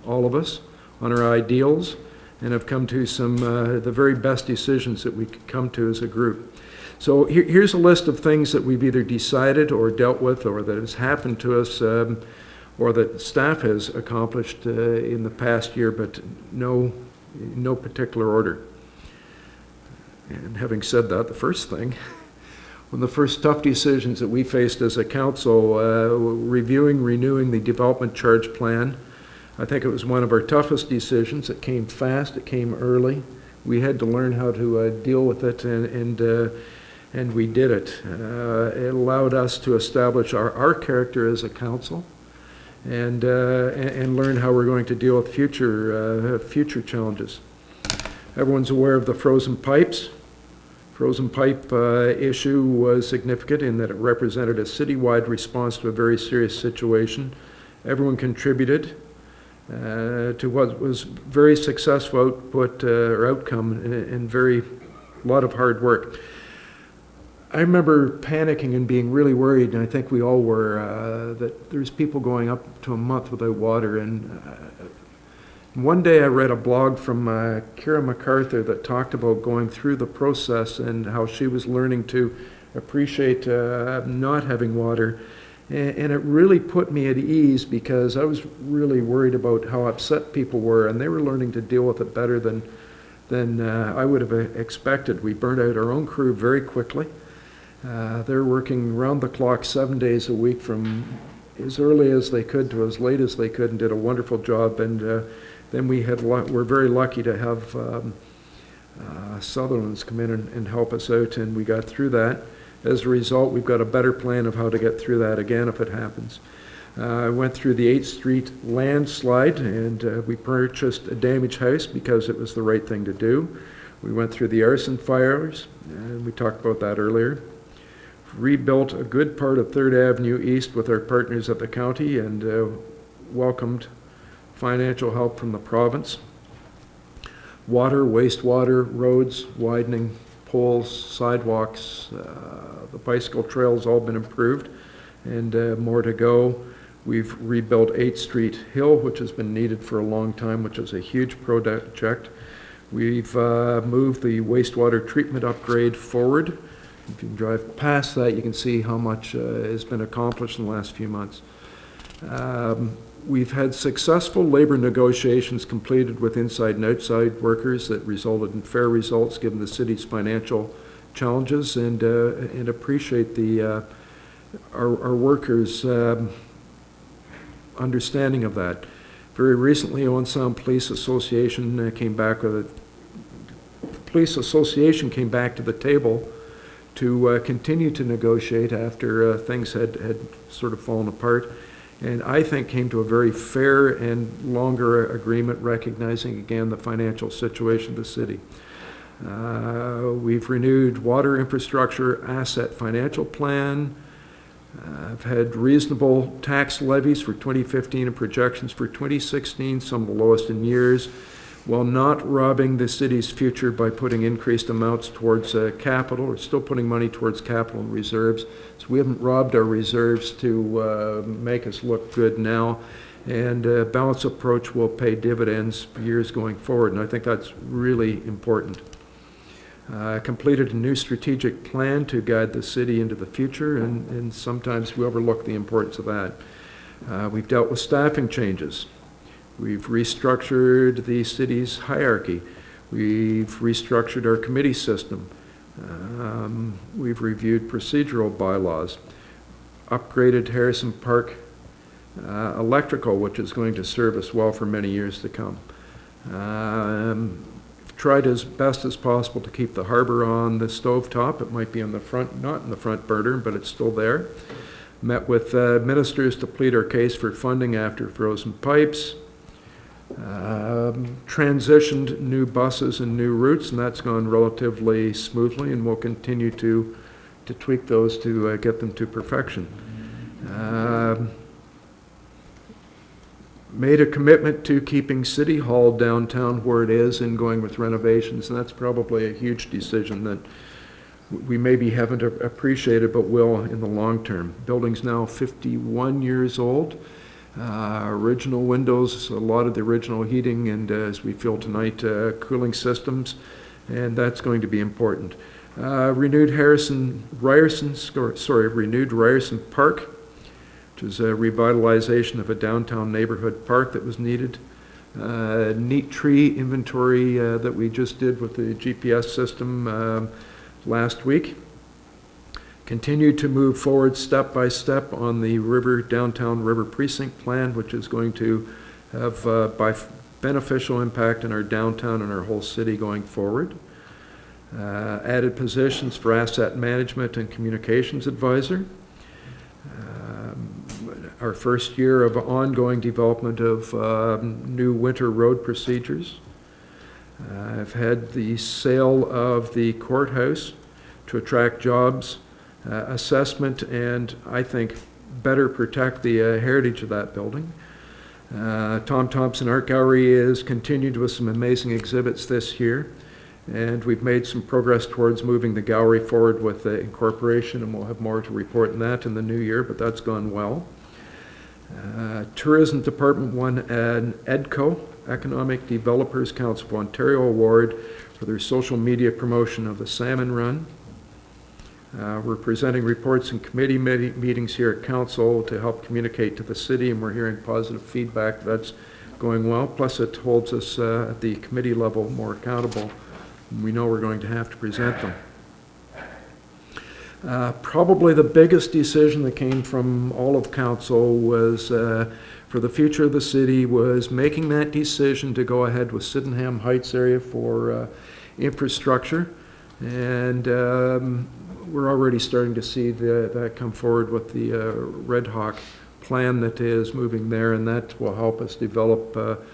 all of us, on our ideals and have come to some the very best decisions that we could come to as a group. So here's a list of things that we've either decided or dealt with or that has happened to us or that staff has accomplished in the past year, but no particular order. And having said that, the first thing, one of the first tough decisions that we faced as a council, renewing the development charge plan. I think it was one of our toughest decisions. It came fast, it came early. We had to learn how to deal with it, and we did it. It allowed us to establish our character as a council and learn how we're going to deal with future challenges. Everyone's aware of the frozen pipes. Frozen pipe issue was significant in that it represented a citywide response to a very serious situation. Everyone contributed to what was very successful outcome and a lot of hard work. I remember panicking and being really worried, and I think we all were, that there's people going up to a month without water. And one day I read a blog from Kira MacArthur that talked about going through the process and how she was learning to appreciate not having water. And it really put me at ease because I was really worried about how upset people were, and they were learning to deal with it better than I would have expected. We burned out our own crew very quickly. They're working round the clock 7 days a week from as early as they could to as late as they could and did a wonderful job. And then we're very lucky to have Sutherland's come in and help us out, and we got through that. As a result, we've got a better plan of how to get through that again if it happens. I went through the 8th Street landslide, and we purchased a damaged house because it was the right thing to do. We went through the arson fires, and we talked about that earlier. Rebuilt a good part of 3rd Avenue East with our partners at the county and welcomed financial help from the province. Water, wastewater, roads, widening, poles, sidewalks, the bicycle trails all been improved and more to go. We've rebuilt 8th Street Hill, which has been needed for a long time, which is a huge project. We've moved the wastewater treatment upgrade forward. If you can drive past that, you can see how much has been accomplished in the last few months. We've had successful labor negotiations completed with inside and outside workers that resulted in fair results given the city's financial challenges and appreciate our workers' understanding of that. Very recently, Owen Sound Police Association came back to the table to continue to negotiate after things had sort of fallen apart, and I think came to a very fair and longer agreement, recognizing again the financial situation of the city. We've renewed water infrastructure asset financial plan. I've had reasonable tax levies for 2015 and projections for 2016, some of the lowest in years, while not robbing the city's future by putting increased amounts towards capital. We're still putting money towards capital and reserves. So we haven't robbed our reserves to make us look good now. And a balanced approach will pay dividends for years going forward. And I think that's really important. Completed a new strategic plan to guide the city into the future, and sometimes we overlook the importance of that. We've dealt with staffing changes. We've restructured the city's hierarchy. We've restructured our committee system. We've reviewed procedural bylaws, upgraded Harrison Park electrical, which is going to serve us well for many years to come. Tried as best as possible to keep the harbor on the stovetop. It might be on the front, not in the front burner, but it's still there. Met with ministers to plead our case for funding after frozen pipes. Transitioned new buses and new routes, and that's gone relatively smoothly, and we'll continue to tweak those to get them to perfection. Made a commitment to keeping City Hall downtown where it is and going with renovations, and that's probably a huge decision that we maybe haven't appreciated but will in the long term. Building's now 51 years old. Original windows, a lot of the original heating, and as we feel tonight, cooling systems, and that's going to be important. Renewed Ryerson Park, which is a revitalization of a downtown neighborhood park that was needed. Neat tree inventory that we just did with the GPS system last week. Continued to move forward step by step on the downtown river precinct plan, which is going to have beneficial impact in our downtown and our whole city going forward. Added positions for asset management and communications advisor. Our first year of ongoing development of new winter road procedures. I've had the sale of the courthouse to attract jobs, assessment, and I think better protect the heritage of that building. Tom Thompson Art Gallery is continued with some amazing exhibits this year, and we've made some progress towards moving the gallery forward with the incorporation, and we'll have more to report on that in the new year, but that's gone well. Tourism Department won an EDCO, Economic Developers Council of Ontario Award for their social media promotion of the Salmon Run. We're presenting reports and committee meetings here at Council to help communicate to the city, and we're hearing positive feedback. That's going well. Plus, it holds us at the committee level more accountable. We know we're going to have to present them. Probably the biggest decision that came from all of Council was for the future of the city was making that decision to go ahead with Sydenham Heights area for infrastructure, and we're already starting to see that come forward with the Red Hawk plan that is moving there, and that will help us develop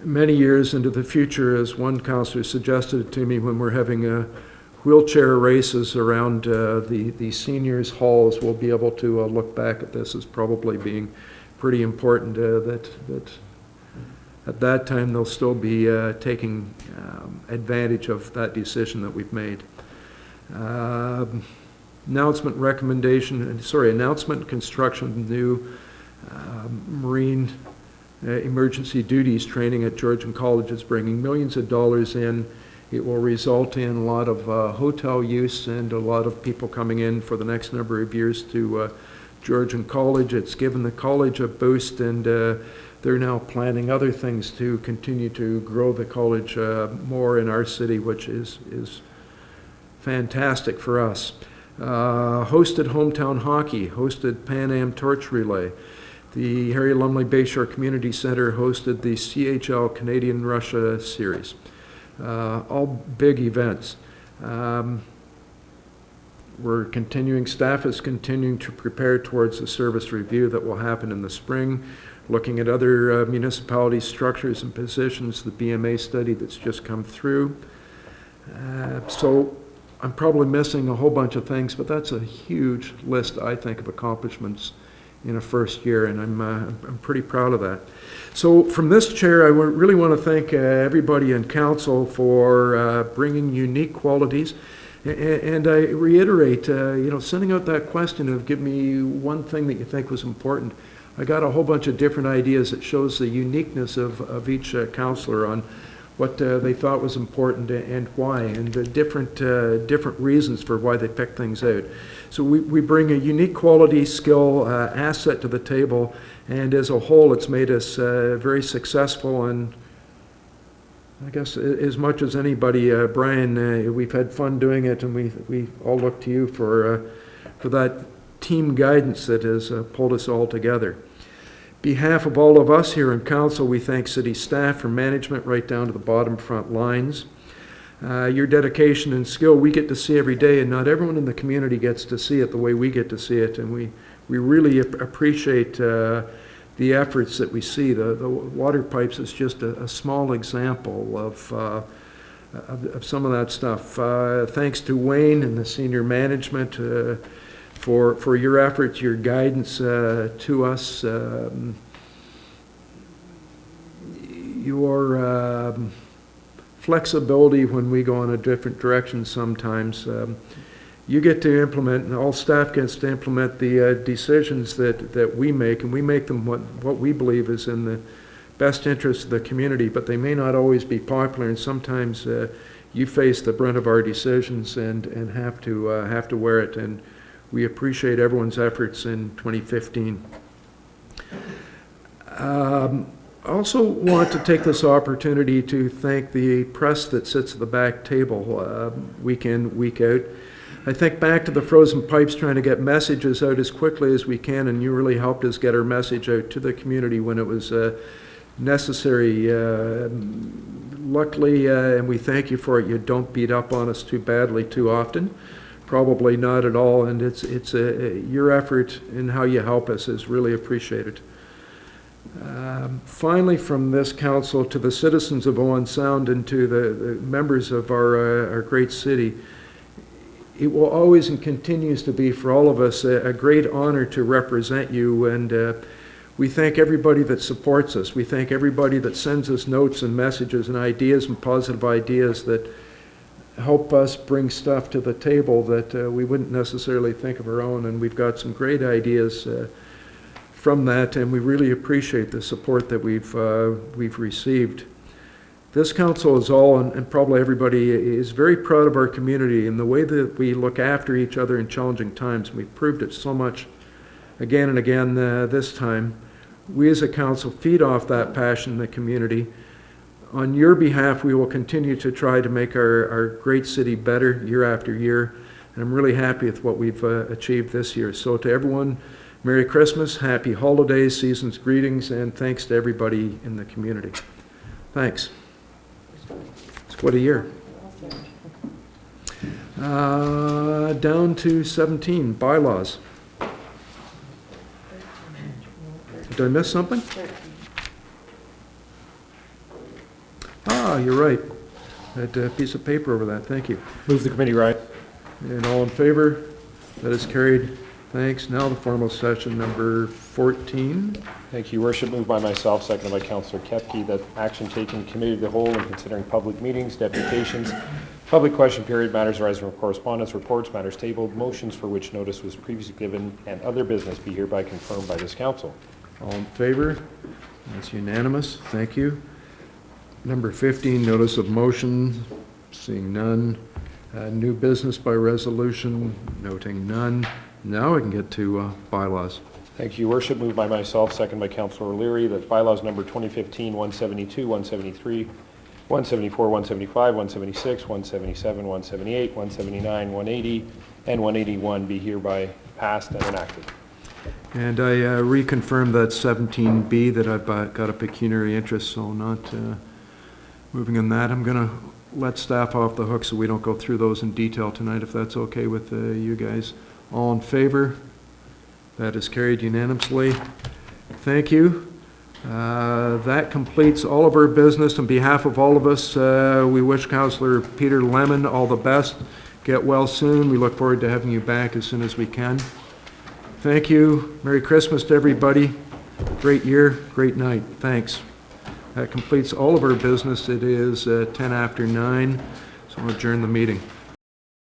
many years into the future. As one councillor suggested to me when we're having wheelchair races around the seniors' halls, we'll be able to look back at this as probably being pretty important, that at that time they'll still be taking advantage of that decision that we've made. Announcement and construction of new marine emergency duties training at Georgian College is bringing millions of dollars in. It will result in a lot of hotel use and a lot of people coming in for the next number of years to Georgian College. It's given the college a boost, and they're now planning other things to continue to grow the college more in our city, which is fantastic for us. Hosted hometown hockey, hosted Pan Am Torch Relay. The Harry Lumley Bayshore Community Center hosted the CHL Canadian-Russia Series. All big events. Staff is continuing to prepare towards the service review that will happen in the spring, looking at other municipality structures and positions, the BMA study that's just come through. So I'm probably missing a whole bunch of things, but that's a huge list, I think, of accomplishments in a first year, and I'm pretty proud of that. So from this chair, I really want to thank everybody in council for bringing unique qualities. And I reiterate, sending out that question of give me one thing that you think was important. I got a whole bunch of different ideas that shows the uniqueness of each councillor on what they thought was important and why, and the different reasons for why they picked things out. So we bring a unique quality, skill, asset to the table, and as a whole, it's made us very successful. And I guess as much as anybody, Brian, we've had fun doing it, and we all look to you for that team guidance that has pulled us all together. Behalf of all of us here in council, we thank city staff from management right down to the bottom front lines. Your dedication and skill we get to see every day, and not everyone in the community gets to see it the way we get to see it, and we really appreciate the efforts that we see. The water pipes is just a small example of some of that stuff. Thanks to Wayne and the senior management for your efforts, your guidance to us, your flexibility when we go in a different direction sometimes. You get to implement, and all staff gets to implement the decisions that we make, and we make them what we believe is in the best interest of the community, but they may not always be popular, and sometimes you face the brunt of our decisions and have to wear it, and we appreciate everyone's efforts in 2015. I also want to take this opportunity to thank the press that sits at the back table week in, week out. I think back to the frozen pipes, trying to get messages out as quickly as we can, and you really helped us get our message out to the community when it was necessary. Luckily, and we thank you for it, you don't beat up on us too badly too often. Probably not at all, and it's your effort in how you help us is really appreciated. Finally, from this council to the citizens of Owen Sound and to the members of our great city, it will always and continues to be for all of us a great honor to represent you, and we thank everybody that supports us. We thank everybody that sends us notes and messages and ideas and positive ideas that help us bring stuff to the table that we wouldn't necessarily think of our own, and we've got some great ideas from that, and we really appreciate the support that we've received. This council is all, and probably everybody, is very proud of our community and the way that we look after each other in challenging times. We've proved it so much again and again this time. We as a council feed off that passion in the community. On your behalf, we will continue to try to make our great city better year after year, and I'm really happy with what we've achieved this year. So to everyone, Merry Christmas, Happy Holidays, Season's greetings, and thanks to everybody in the community. Thanks. It's what a year. Down to 17, bylaws. Did I miss something? Ah, you're right. That piece of paper over that. Thank you. Move the committee right. And all in favor? That is carried. Thanks. Now the formal session number 14. Thank you, Your Worship. Moved by myself, seconded by Councillor Kepke, that action taken in committee of the whole in considering public meetings, deputations, public question period, matters arising from correspondence, reports, matters tabled, motions for which notice was previously given, and other business be hereby confirmed by this council. All in favor? That's unanimous. Thank you. Number 15, notice of motion. Seeing none. New business by resolution. Noting none. Now we can get to bylaws. Thank you, Your Worship. Moved by myself, seconded by Councillor O'Leary, that bylaws number 2015-172, 173, 174, 175, 176, 177, 178, 179, 180, and 181 be hereby passed and enacted. And I reconfirm that 17B, that I've got a pecuniary interest, so not moving on that. I'm going to let staff off the hook so we don't go through those in detail tonight, if that's okay with you guys. All in favor? That is carried unanimously. Thank you. That completes all of our business. On behalf of all of us, we wish Councillor Peter Lemon all the best. Get well soon. We look forward to having you back as soon as we can. Thank you. Merry Christmas to everybody. Great year, great night. Thanks. That completes all of our business. It is 10 after 9, so I'll adjourn the meeting.